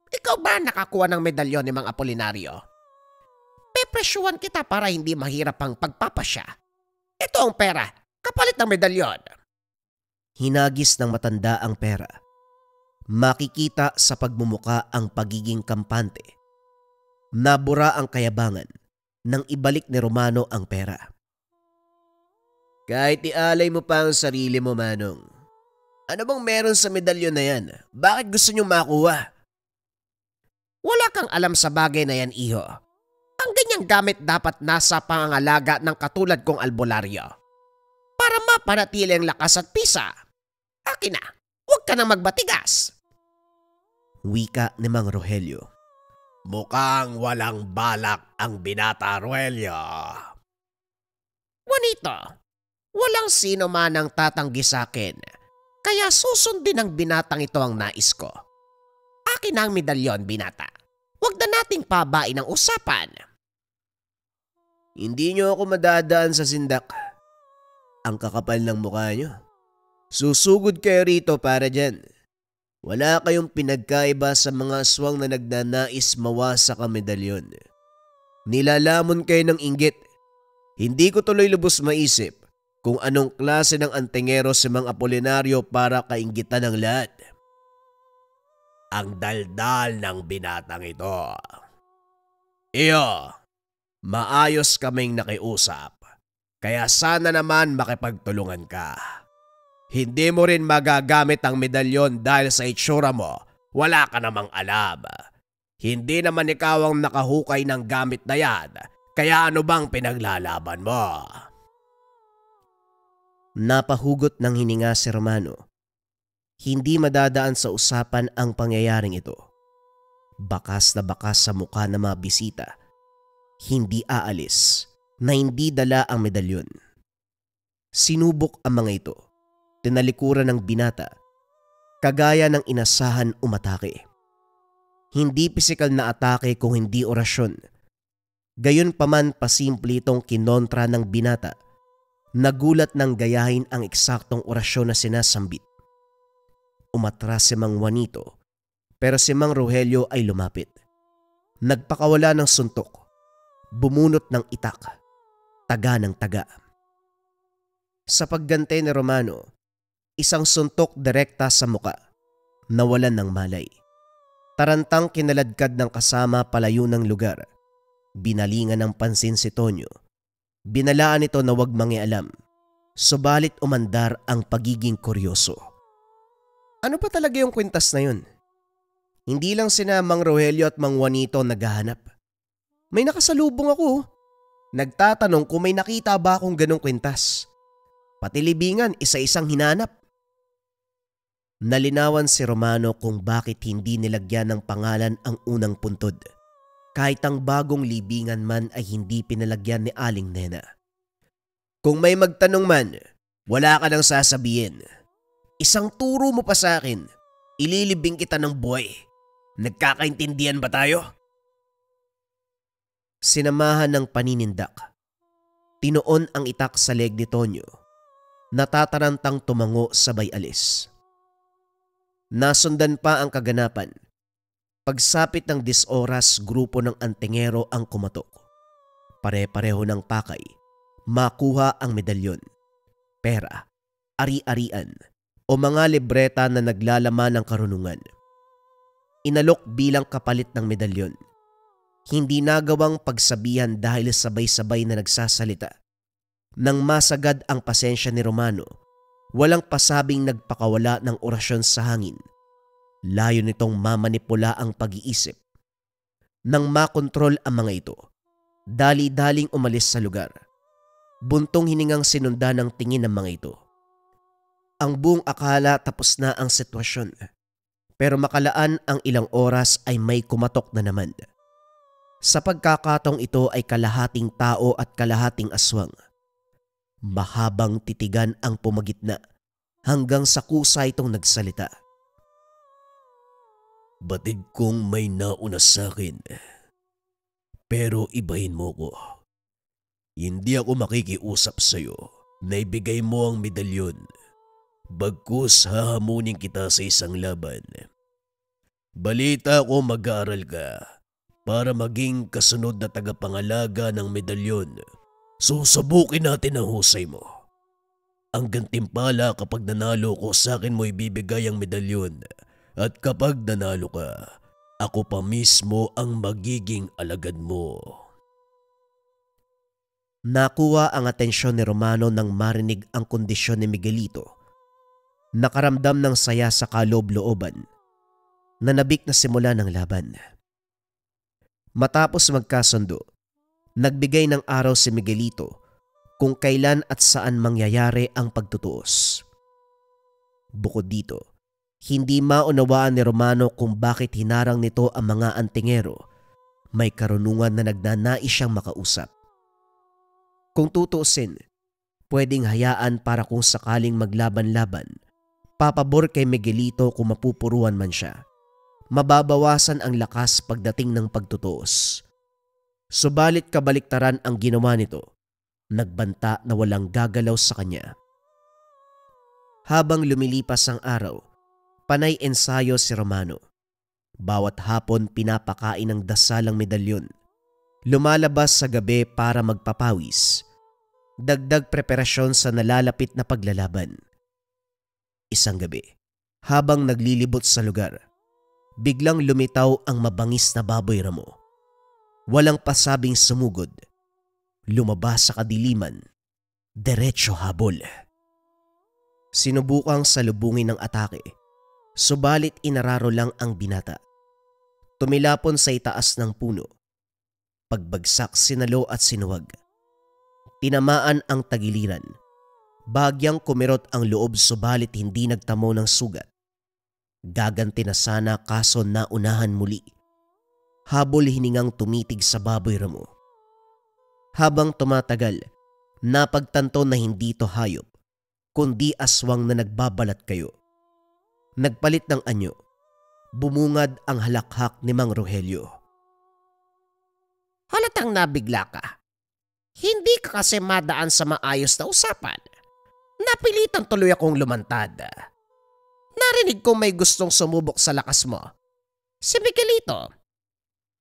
ikaw ba nakakuha ng medalyon ni Mang Apolinario? Pepresyuhan kita para hindi mahirap ang pagpapasya. Ito ang pera, kapalit ng medalyon. Hinagis ng matanda ang pera. Makikita sa pagmumuka ang pagiging kampante. Nabura ang kayabangan nang ibalik ni Romano ang pera. Kahit ialay mo pa ang sarili mo, Manong. Ano bang meron sa medalyon na yan? Bakit gusto niyong makuha? Wala kang alam sa bagay na yan, iho. Ang ganyang gamit dapat nasa pangangalaga ng katulad kong albularyo. Para mapanatili ang lakas at pisa. Akin na, huwag ka nang magbatigas. Wika ni Mang Rogelio. Mukhang walang balak ang binata, Rogelio. Juanito, walang sino man ang tatanggi sa akin. Kaya susundin ng binatang ito ang nais ko. Akin na ang medalyon, binata. Huwag na nating pabain ang usapan. Hindi niyo ako madadaan sa sindak. Ang kakapal ng mukha niyo. Susugod kayo rito para dyan. Wala kayong pinagkaiba sa mga aswang na nagnanais mawasak ang medalyon. Nilalamon kayo ng inggit. Hindi ko tuloy lubos maisip kung anong klase ng antingero si Mang Apolinario para kainggitan ng lahat. Ang daldal ng binatang ito. Iyo, maayos kaming nakiusap, kaya sana naman makipagtulungan ka. Hindi mo rin magagamit ang medalyon dahil sa itsura mo, wala ka namang alam. Hindi naman ikaw ang nakahukay ng gamit na yan, kaya ano bang pinaglalaban mo? Napahugot ng hininga si Romano. Hindi madadaan sa usapan ang pangyayaring ito. Bakas na bakas sa mukha ng mga bisita. Hindi aalis na hindi dala ang medalyon. Sinubok ang mga ito. Tinalikuran ng binata. Kagaya ng inasahan umatake. Hindi pisikal na atake kung hindi orasyon. Gayon paman pasimple itong kinontra ng binata. Nagulat ng gayahin ang eksaktong orasyon na sinasambit. Umatras si Mang Juanito, pero si Mang Rogelio ay lumapit. Nagpakawala ng suntok, bumunot ng itak, taga ng taga. Sa paggante ni Romano, isang suntok direkta sa muka, nawalan ng malay. Tarantang kinaladkad ng kasama palayo ng lugar. Binalingan ng pansin si Tonyo. Binalaan ito na wag mangialam, subalit umandar ang pagiging kuryoso. Ano pa talaga yung kwintas na yun? Hindi lang sina Mang Rogelio at Mang Juanito naghahanap. May nakasalubong ako. Nagtatanong kung may nakita ba akong ganong kwintas. Pati libingan, isa-isang hinanap. Nalinawan si Romano kung bakit hindi nilagyan ng pangalan ang unang puntod. Kahit ang bagong libingan man ay hindi pinalagyan ni Aling Nena. Kung may magtanong man, wala ka nang sasabihin. Isang turo mo pa sa akin, ililibing kita ng buhay. Nagkakaintindihan ba tayo? Sinamahan ng paninindak. Tinoon ang itak sa leg ni Tonyo. Natatarantang tumango sabay alis. Nasundan pa ang kaganapan. Pagsapit ng 10 oras, grupo ng antingero ang kumatok. Pare-pareho ng pakay, makuha ang medalyon, pera, ari-arian o mga libreta na naglalaman ng karunungan. Inalok bilang kapalit ng medalyon. Hindi nagawang pagsabihan dahil sabay-sabay na nagsasalita. Nang masagad ang pasensya ni Romano, walang pasabing nagpakawala ng orasyon sa hangin. Layo nitong mamanipula ang pag-iisip. Nang makontrol ang mga ito, dali-daling umalis sa lugar. Buntong hiningang sinundan ng tingin ng mga ito. Ang buong akala tapos na ang sitwasyon. Pero makalaan ang ilang oras ay may kumatok na naman. Sa pagkakataong ito ay kalahating tao at kalahating aswang. Mahabang titigan ang pumagitna hanggang sa kusa itong nagsalita. Batid kong may nauna sa akin. Pero ibahin mo ko. Hindi ako makikiusap sa'yo na ibigay mo ang medalyon. Bagkus hahamunin kita sa isang laban. Balita ko mag-aaral ka para maging kasunod na tagapangalaga ng medalyon. Susubukin natin ang husay mo. Ang gantimpala kapag nanalo ko sa akin mo ibibigay ang medalyon. At kapag nanalo ka, ako pa mismo ang magiging alagad mo. Nakuha ang atensyon ni Romano nang marinig ang kondisyon ni Miguelito. Nakaramdam ng saya sa kaloob-looban. Nanabik na simula ng laban. Matapos magkasundo, nagbigay ng araw si Miguelito kung kailan at saan mangyayari ang pagtutuos. Bukod dito, hindi maunawaan ni Romano kung bakit hinarang nito ang mga antingero. May karunungan na nagnanais siyang makausap. Kung tutuusin, pwedeng hayaan para kung sakaling maglaban-laban. Papabor kay Miguelito kung mapupuruan man siya. Mababawasan ang lakas pagdating ng pagtutuos. Subalit kabaliktaran ang ginawa nito. Nagbanta na walang gagalaw sa kanya. Habang lumilipas ang araw, Panay ensayo si Romano. Bawat hapon pinapakain ng dasalang medalyon. Lumalabas sa gabi para magpapawis. Dagdag preparasyon sa nalalapit na paglalaban. Isang gabi, habang naglilibot sa lugar, biglang lumitaw ang mabangis na baboy ramo. Walang pasabing sumugod. Lumabas sa kadiliman. Diretso habol. Sinubukang salubungin ng atake. Subalit inararo lang ang binata. Tumilapon sa itaas ng puno. Pagbagsak sinalo at sinuwag. Tinamaan ang tagiliran. Bagyang kumirot ang loob subalit hindi nagtamo ng sugat. Gaganti na sana kaso naunahan muli. Habol hiningang tumitig sa baboy ramo. Habang tumatagal, napagtanto na hindi to hayop, kundi aswang na nagbabalat kayo. Nagpalit ng anyo. Bumungad ang halakhak ni Mang Rogelio. Halatang nabigla ka. Hindi ka kasi madaan sa maayos na usapan. Napilitan tuloy akong lumantad. Narinig kong may gustong sumubok sa lakas mo. Si Miguelito.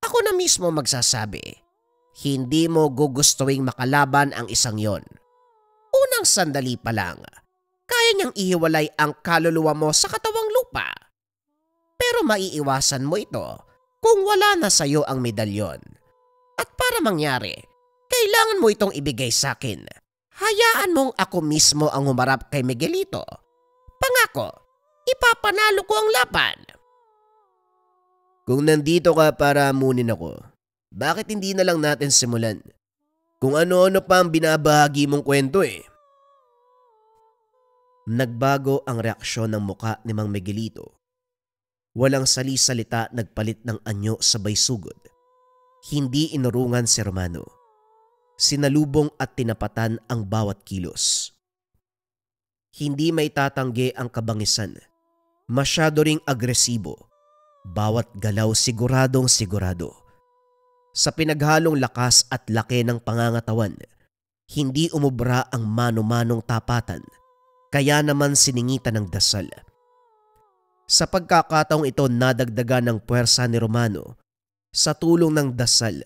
Ako na mismo magsasabi. Hindi mo gugustuing makalaban ang isang yon. Unang sandali pa lang, kaya niyang ihiwalay ang kaluluwa mo sa katawang lupa. Pero maiiwasan mo ito kung wala na sa iyo ang medalyon. At para mangyari, kailangan mo itong ibigay sa akin. Hayaan mong ako mismo ang humarap kay Miguelito. Pangako, ipapanalo ko ang laban. Kung nandito ka para amunin ako, bakit hindi na lang natin simulan? Kung ano-ano pa ang binabahagi mong kwento eh. Nagbago ang reaksyon ng muka ni Mang Miguelito. Walang sali-salita, nagpalit ng anyo sabay sugod. Hindi inurungan si Romano. Sinalubong at tinapatan ang bawat kilos. Hindi may tatanggi ang kabangisan. Masyado ring agresibo. Bawat galaw siguradong sigurado. Sa pinaghalong lakas at laki ng pangangatawan, hindi umubra ang mano-manong tapatan, kaya naman siningitan ng dasal. Sa pagkakataong ito nadagdagan ng puwersa ni Romano. Sa tulong ng dasal,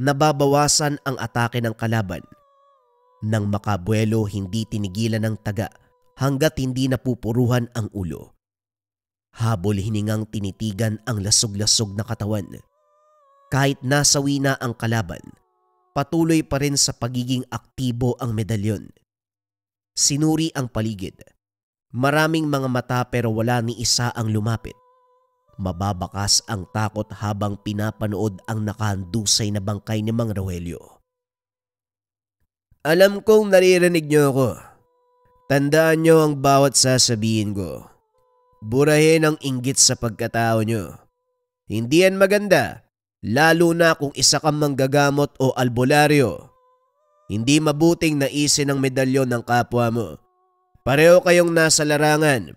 nababawasan ang atake ng kalaban. Nang makabuelo hindi tinigilan ng taga hanggat hindi napupuruhan ang ulo. Habol hiningang tinitigan ang lasog-lasog na katawan. Kahit nasawi na ang kalaban, patuloy pa rin sa pagiging aktibo ang medalyon. Sinuri ang paligid. Maraming mga mata pero wala ni isa ang lumapit. Mababakas ang takot habang pinapanood ang nakahandusay na bangkay ni Mang Rogelio. Alam kong naririnig niyo ako. Tandaan niyo ang bawat sasabihin ko. Burahin ang inggit sa pagkatao niyo. Hindi yan maganda, lalo na kung isa kang manggagamot o albularyo. Hindi mabuting naisin ang medalyon ng kapwa mo. Pareho kayong nasa larangan.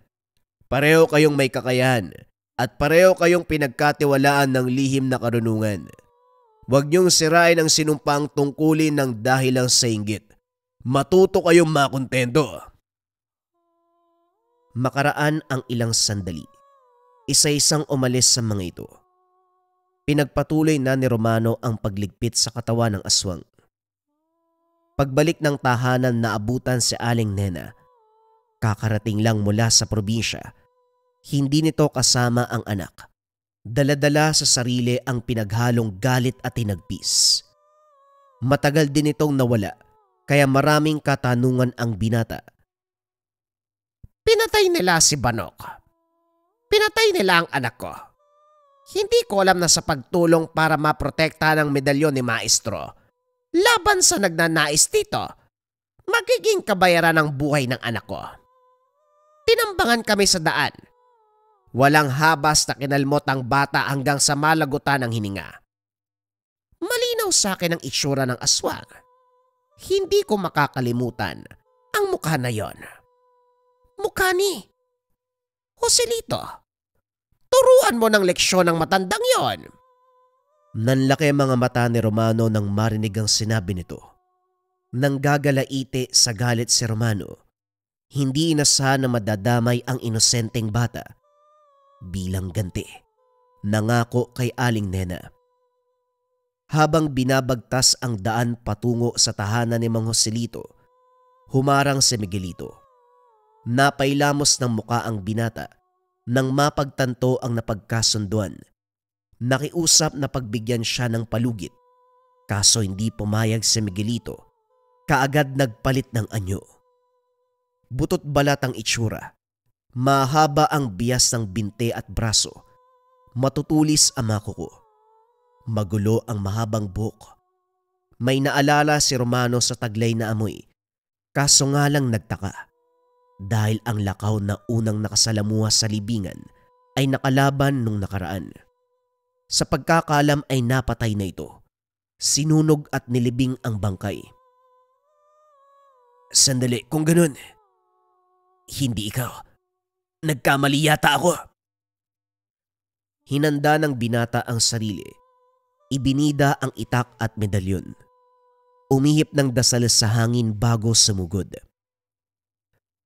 Pareho kayong may kakayahan. At pareho kayong pinagkatiwalaan ng lihim na karunungan. Huwag niyong sirain ang sinumpaang tungkulin ng dahil lang sa inggit. Matuto kayong makontento. Makaraan ang ilang sandali. Isa-isang umalis sa mga ito. Pinagpatuloy na ni Romano ang pagligpit sa katawan ng aswang. Pagbalik ng tahanan naabutan si Aling Nena. Kakarating lang mula sa probinsya. Hindi nito kasama ang anak. Daladala sa sarili ang pinaghalong galit at tinagpis. Matagal din itong nawala, kaya maraming katanungan ang binata. Pinatay nila si Banok. Pinatay nila ang anak ko. Hindi ko alam na sa pagtulong para maprotektahan ang medalyon ni Maestro, laban sa nagnanais dito, magiging kabayaran ng buhay ng anak ko. Tinambangan kami sa daan. Walang habas na kinalmot ang bata hanggang sa malagutan ng hininga. Malinaw sa akin ang itsura ng aswang. Hindi ko makakalimutan ang mukha na yon. Mukha ni Joselito. Turuan mo ng leksyon ng matandang yon. Nanlaki mga mata ni Romano nang marinig ang sinabi nito. Nang gagalaite sa galit si Romano, hindi inasahan na madadamay ang inosenteng bata bilang ganti. Nangako kay Aling Nena. Habang binabagtas ang daan patungo sa tahanan ni Mang Joselito, humarang si Miguelito. Napailamos ng muka ang binata nang mapagtanto ang napagkasunduan. Nakiusap na pagbigyan siya ng palugit, kaso hindi pumayag si Miguelito. Kaagad nagpalit ng anyo. Butot balat ang itsura. Mahaba ang bias ng binte at braso. Matutulis ang mga kuko. Magulo ang mahabang buhok. May naalala si Romano sa taglay na amoy. Kaso nga lang nagtaka. Dahil ang lakaw na unang nakasalamuha sa libingan ay nakalaban nung nakaraan. Sa pagkakalam ay napatay na ito. Sinunog at nilibing ang bangkay. Sandali, kung ganun. Hindi ikaw. Nagkamali yata ako. Hinanda ng binata ang sarili. Ibinida ang itak at medalyon. Umihip ng dasal sa hangin bago sumugod.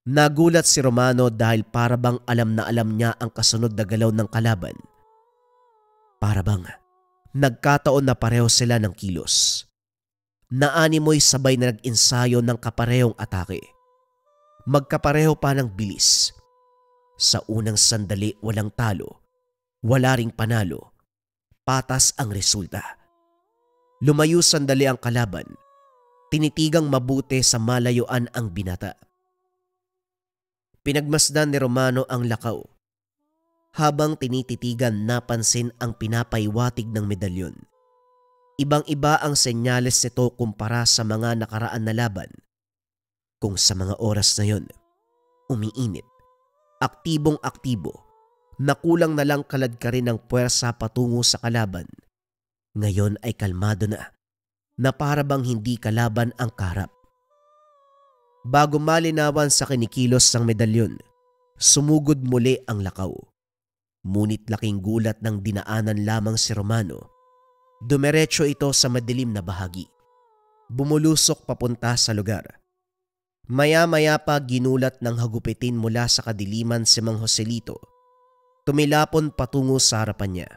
Nagulat si Romano dahil parabang alam na alam niya ang kasunod na galaw ng kalaban. Parabang nagkataon na pareho sila ng kilos. Naanimoy sabay na nag-ensayo ng kaparehong atake. Magkapareho pa ng bilis. Sa unang sandali walang talo. Wala ring panalo. Patas ang resulta. Lumayo sandali ang kalaban. Tinitigang mabuti sa malayuan ang binata. Pinagmasdan ni Romano ang lakaw. Habang tinititigan napansin ang pinapaiwatig ng medalyon. Ibang-iba ang senyales nito kumpara sa mga nakaraan na laban. Kung sa mga oras na yon, umiinit, aktibong-aktibo, nakulang na lang kalad ka rin ng puwersa patungo sa kalaban. Ngayon ay kalmado na parabang hindi kalaban ang karap. Bago malinawan sa kinikilos ng medalyon, sumugod muli ang lakaw. Ngunit laking gulat ng dinaanan lamang si Romano. Dumiretso ito sa madilim na bahagi. Bumulusok papunta sa lugar. Maya-maya pa ginulat ng hagupitin mula sa kadiliman si Mang Joselito. Tumilapon patungo sa harapan niya.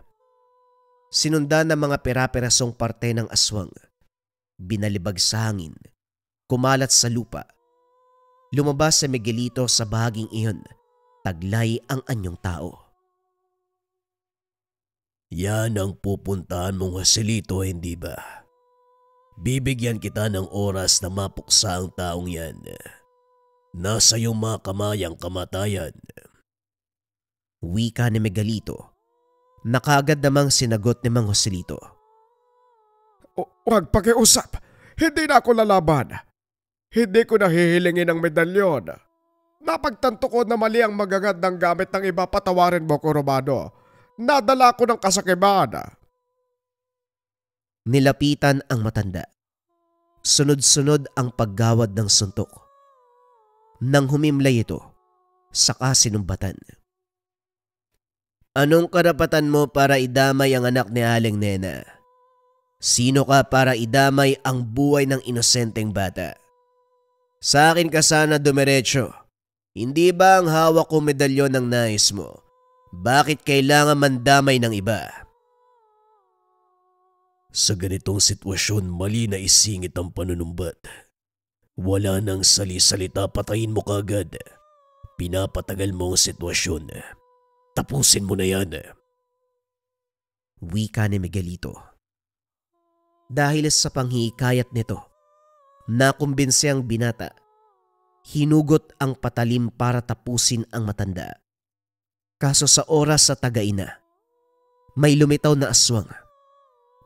Sinundan ng mga pera-perasong parte ng aswang. Binalibag sa hangin. Kumalat sa lupa. Lumabas si Miguelito sa bahaging iyon. Taglay ang anyong tao. Yan ang pupuntahan mong Joselito, hindi ba? Bibigyan kita ng oras na mapuksa ang taong yan. Nasa iyong mga kamay ang kamatayan. Wika ni Miguelito. Nakagad namang sinagot ni Mang Joselito. Huwag pakiusap. Hindi na ako lalaban. Hindi ko nahihilingin ang medalyon. Napagtanto ko na mali ang magagandang gamit ng iba, patawarin mo ko, Romano. Nadala ko ng kasakiman. Nilapitan ang matanda. Sunod-sunod ang paggawad ng suntok. Nang humimlay ito, saka sinumbatan. Anong karapatan mo para idamay ang anak ni Aling Nena? Sino ka para idamay ang buhay ng inosenteng bata? Sa akin ka sana dumiretso. Hindi ba ang hawak ko medalyon ng nais mo? Bakit kailangan mandamay ng iba? Sa ganitong sitwasyon, mali na isingit ang panunumbat. Wala nang sali-salita, patayin mo kagad. Pinapatagal mo ang sitwasyon. Tapusin mo na yan. Wika ni Miguelito. Dahil sa panghihikayat nito, nakumbinsi ang binata. Hinugot ang patalim para tapusin ang matanda. Kaso sa oras sa tagaina, may lumitaw na aswang.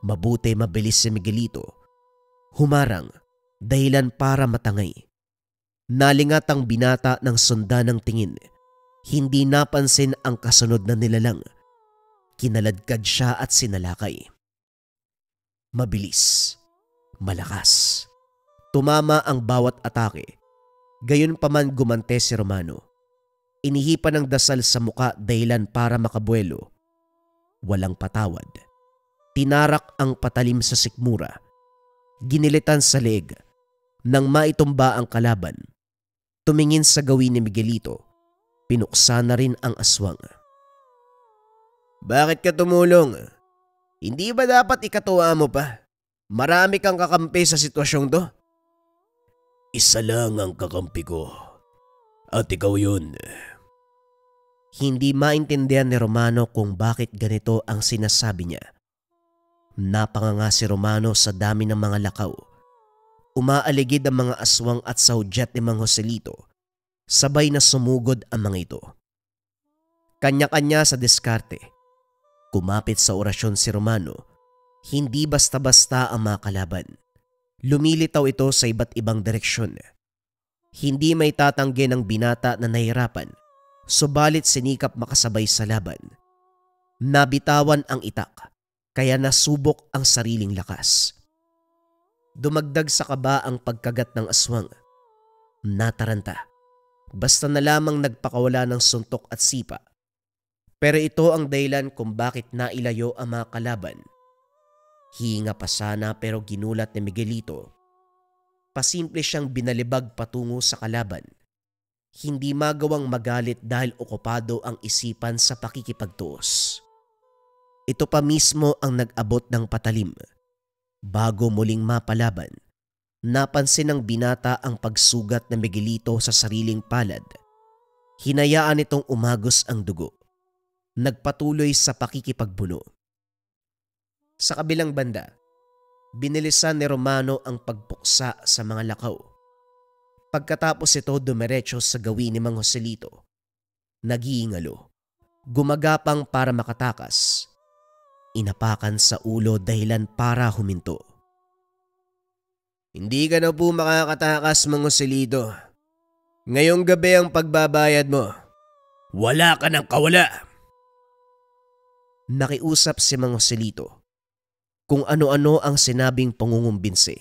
Mabuti mabilis si Miguelito. Humarang, dahilan para matangay. Nalingat ang binata ng sundan ng tingin. Hindi napansin ang kasunod na nilalang. Kinaladkad siya at sinalakay. Mabilis, malakas. Tumama ang bawat atake. Gayon pa man gumante si Romano. Inihipan ng dasal sa muka dahilan para makabuelo. Walang patawad. Tinarak ang patalim sa sikmura. Ginilitan sa leeg. Nang maitumba ang kalaban, tumingin sa gawin ni Miguelito. Pinuksa na rin ang aswang. Bakit ka tumulong? Hindi ba dapat ikatuwa mo pa? Marami kang kakampi sa sitwasyong to. Isa lang ang kakampi ko. At ikaw yun. Hindi maintindihan ni Romano kung bakit ganito ang sinasabi niya. Napanganga si Romano sa dami ng mga lakaw. Umaaligid ang mga aswang at saudyat ni Mang Joselito. Sabay na sumugod ang mga ito. Kanya-kanya sa diskarte. Kumapit sa orasyon si Romano. Hindi basta-basta ang mga kalaban. Lumilitaw ito sa iba't ibang direksyon. Hindi may tatanggi ng binata na nahirapan, subalit sinikap makasabay sa laban. Nabitawan ang itak, kaya nasubok ang sariling lakas. Dumagdag sa kaba ang pagkagat ng aswang. Nataranta, basta na lamang nagpakawala ng suntok at sipa. Pero ito ang dahilan kung bakit nailayo ang mga kalaban. Hihinga pa sana pero ginulat ni Miguelito. Pasimple siyang binalibag patungo sa kalaban. Hindi magawang magalit dahil okupado ang isipan sa pakikipagtuos. Ito pa mismo ang nag-abot ng patalim. Bago muling mapalaban, napansin ng binata ang pagsugat ng Miguelito sa sariling palad. Hinayaan itong umagos ang dugo. Nagpatuloy sa pakikipagbuno. Sa kabilang banda, binilisan ni Romano ang pagpuksa sa mga lakaw. Pagkatapos ito dumiretso sa gawin ni Mang Joselito. Nag-iingalo, gumagapang para makatakas. Inapakan sa ulo dahilan para huminto. Hindi ka na po makakatakas, Mang Joselito. Ngayong gabi ang pagbabayad mo. Wala ka ng kawala. Nakiusap si Mang Joselito. Kung ano-ano ang sinabing pangungumbinsi.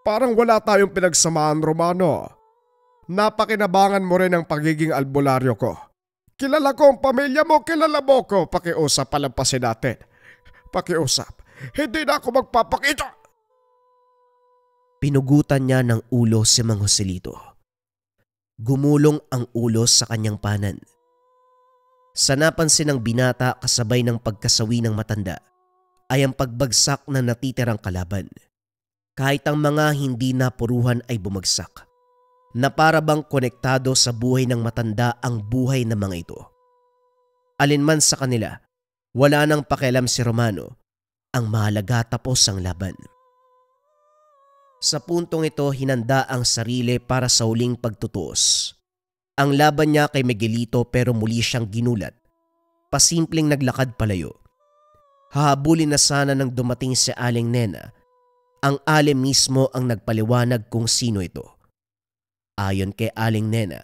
Parang wala tayong pinagsamaan, Romano. Napakinabangan mo rin ang pagiging albularyo ko. Kilala ko ang pamilya mo, kilala mo ko. Pakiusap palampasin natin. Pakiusap. Hindi na ako magpapakita. Pinugutan niya ng ulo si Mang Joselito. Gumulong ang ulo sa kanyang panan. Sa napansin ng binata kasabay ng pagkasawi ng matanda, ay ang pagbagsak na natitirang kalaban. Kahit ang mga hindi napuruhan ay bumagsak, na para bang konektado sa buhay ng matanda ang buhay ng mga ito. Alinman sa kanila, wala nang pakialam si Romano. Ang mahalaga tapos ang laban. Sa puntong ito, hinanda ang sarili para sa huling pagtutuos. Ang laban niya kay Miguelito pero muli siyang ginulat. Pasimpleng naglakad palayo. Hahabulin na sana nang dumating si Aling Nena. Ang ale mismo ang nagpaliwanag kung sino ito. Ayon kay Aling Nena,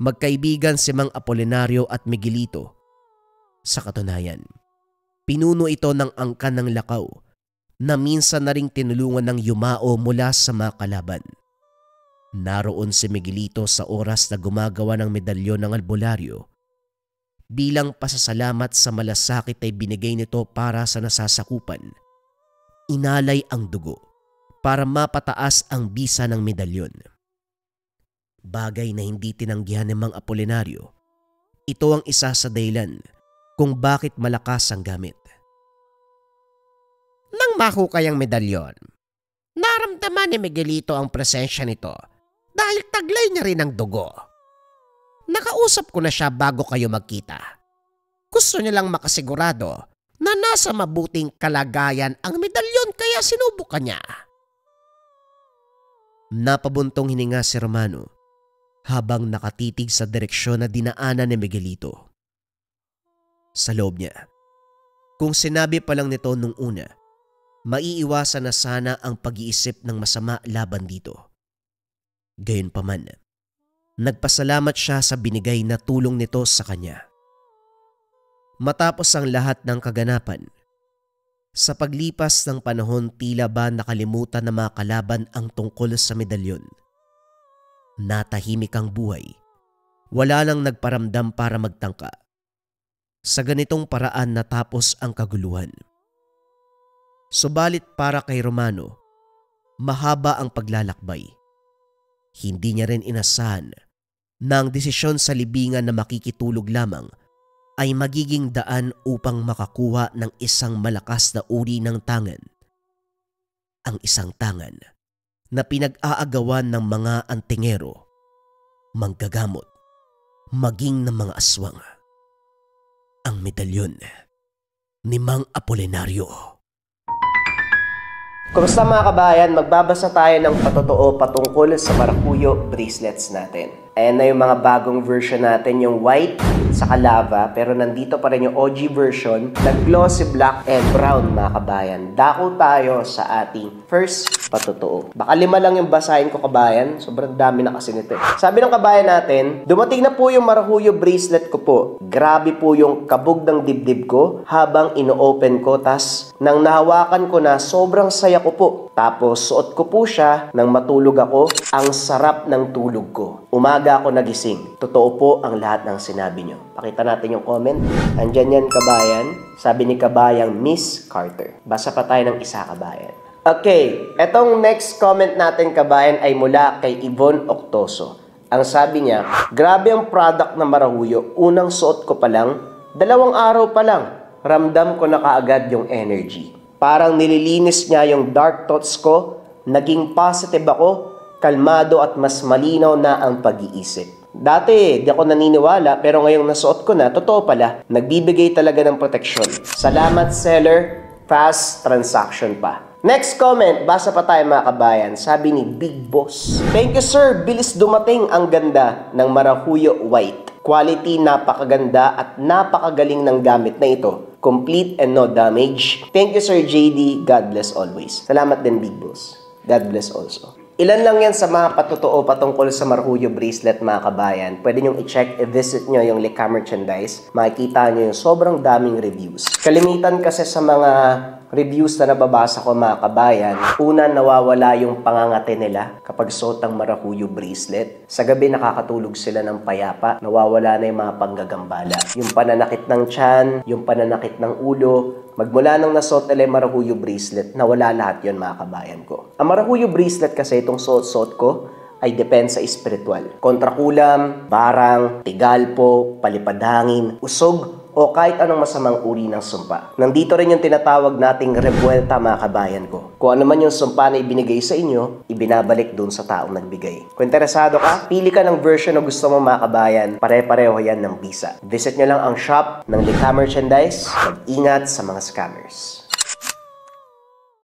magkaibigan si Mang Apolinario at Miguelito. Sa katunayan, pinuno ito ng angkan ng lakaw na minsan na ring tinulungan ng yumao mula sa mga kalaban. Naroon si Miguelito sa oras na gumagawa ng medalyon ng albularyo. Bilang pasasalamat sa malasakit ay binigay nito para sa nasasakupan. Inalay ang dugo para mapataas ang bisa ng medalyon. Bagay na hindi tinanggihan ni Mang Apolinario. Ito ang isa sa dahilan kung bakit malakas ang gamit. Nang mahukay ang medalyon, naramdaman ni Miguelito ang presensya nito dahil taglay niya rin ang dugo. Nakausap ko na siya bago kayo magkita. Gusto niya lang makasigurado na nasa mabuting kalagayan ang medalyon kaya sinubukan niya. Napabuntong hininga si Romano habang nakatitig sa direksyon na dinaanan ni Miguelito. Sa loob niya, kung sinabi pa lang nito nung una, maiiwasan na sana ang pag-iisip ng masama laban dito. Gayunpaman, nagpasalamat siya sa binigay na tulong nito sa kanya. Matapos ang lahat ng kaganapan, sa paglipas ng panahon tila ba nakalimutan ng mga kalaban ang tungkol sa medalyon. Natahimik ang buhay. Wala nang nagparamdam para magtangka. Sa ganitong paraan natapos ang kaguluhan. Subalit para kay Romano, mahaba ang paglalakbay. Hindi niya rin inasahan na ang desisyon sa libingan na makikitulog lamang ay magiging daan upang makakuha ng isang malakas na uri ng tangan. Ang isang tangan na pinag-aagawan ng mga antingero, manggagamot, maging ng mga aswang. Ang medalyon ni Mang Apolinario. Kumusta mga kabayan? Magbabasa tayo ng patotoo patungkol sa marakuyo bracelets natin. Ayan na yung mga bagong version natin, yung white sa lava, pero nandito pa rin yung OG version na glossy black and brown mga kabayan. Dako tayo sa ating first patotoo. Baka 5 lang yung basahin ko kabayan, sobrang dami na kasi nito. Sabi ng kabayan natin, dumating na po yung marakuyo bracelet ko po. Grabe po yung kabog ng dibdib ko habang ino-open ko, tas nang nahawakan ko na sobrang saya ko po. Tapos suot ko po siya nang matulog ako, ang sarap ng tulog ko. Umaga ako nagising. Totoo po ang lahat ng sinabi nyo. Pakita natin yung comment. Andyan yan kabayan. Sabi ni kabayang Miss Carter. Basa pa tayo ng isa kabayan. Okay, etong next comment natin kabayan ay mula kay Yvonne Octoso. Ang sabi niya, grabe ang product na marahuyo. Unang suot ko pa lang, 2 araw pa lang, ramdam ko na kaagad yung energy. Parang nililinis niya yung dark thoughts ko, naging positive ako, kalmado at mas malinaw na ang pag-iisip. Dati, di ako naniniwala pero ngayong nasuot ko na, totoo pala, nagbibigay talaga ng proteksyon. Salamat seller, fast transaction pa. Next comment, basa pa tayo mga kabayan, sabi ni Big Boss. Thank you sir, bilis dumating, ang ganda ng marakuyo white. Quality napakaganda at napakagaling ng gamit na ito. Complete and no damage. Thank you Sir JD, God bless always. Salamat din Big Boss. God bless also. Ilan lang yan sa mga patotoo patungkol sa marakuyo bracelet mga kabayan. Pwede nyong i-check, i-visit nyo yung Likha Merchandise. Makikita nyo yung sobrang daming reviews. Kalimitan kasi sa mga reviews na nababasa ko mga kabayan, una nawawala yung pangangati nila kapag suot ang marakuyo bracelet. Sa gabi nakakatulog sila ng payapa, nawawala na yung mga panggagambala. Yung pananakit ng tiyan, yung pananakit ng ulo, magmula nang nasuot nila yung marakuyo bracelet, nawala lahat yon mga kabayan ko. Ang marakuyo bracelet kasi itong suot-suot ko ay depensa espiritual. Kontrakulam, barang, tigalpo, palipadhangin, usog, o kahit anong masamang uri ng sumpa. Nandito rin yung tinatawag nating rebuelta mga kabayan ko. Kung ano man yung sumpa na ibinigay sa inyo, ibinabalik dun sa taong nagbigay. Kung interesado ka, pili ka ng version na gusto mo mga kabayan, pare-pareho yan ng bisa. Visit nyo lang ang shop ng Likha Merchandise. Mag-ingat sa mga scammers.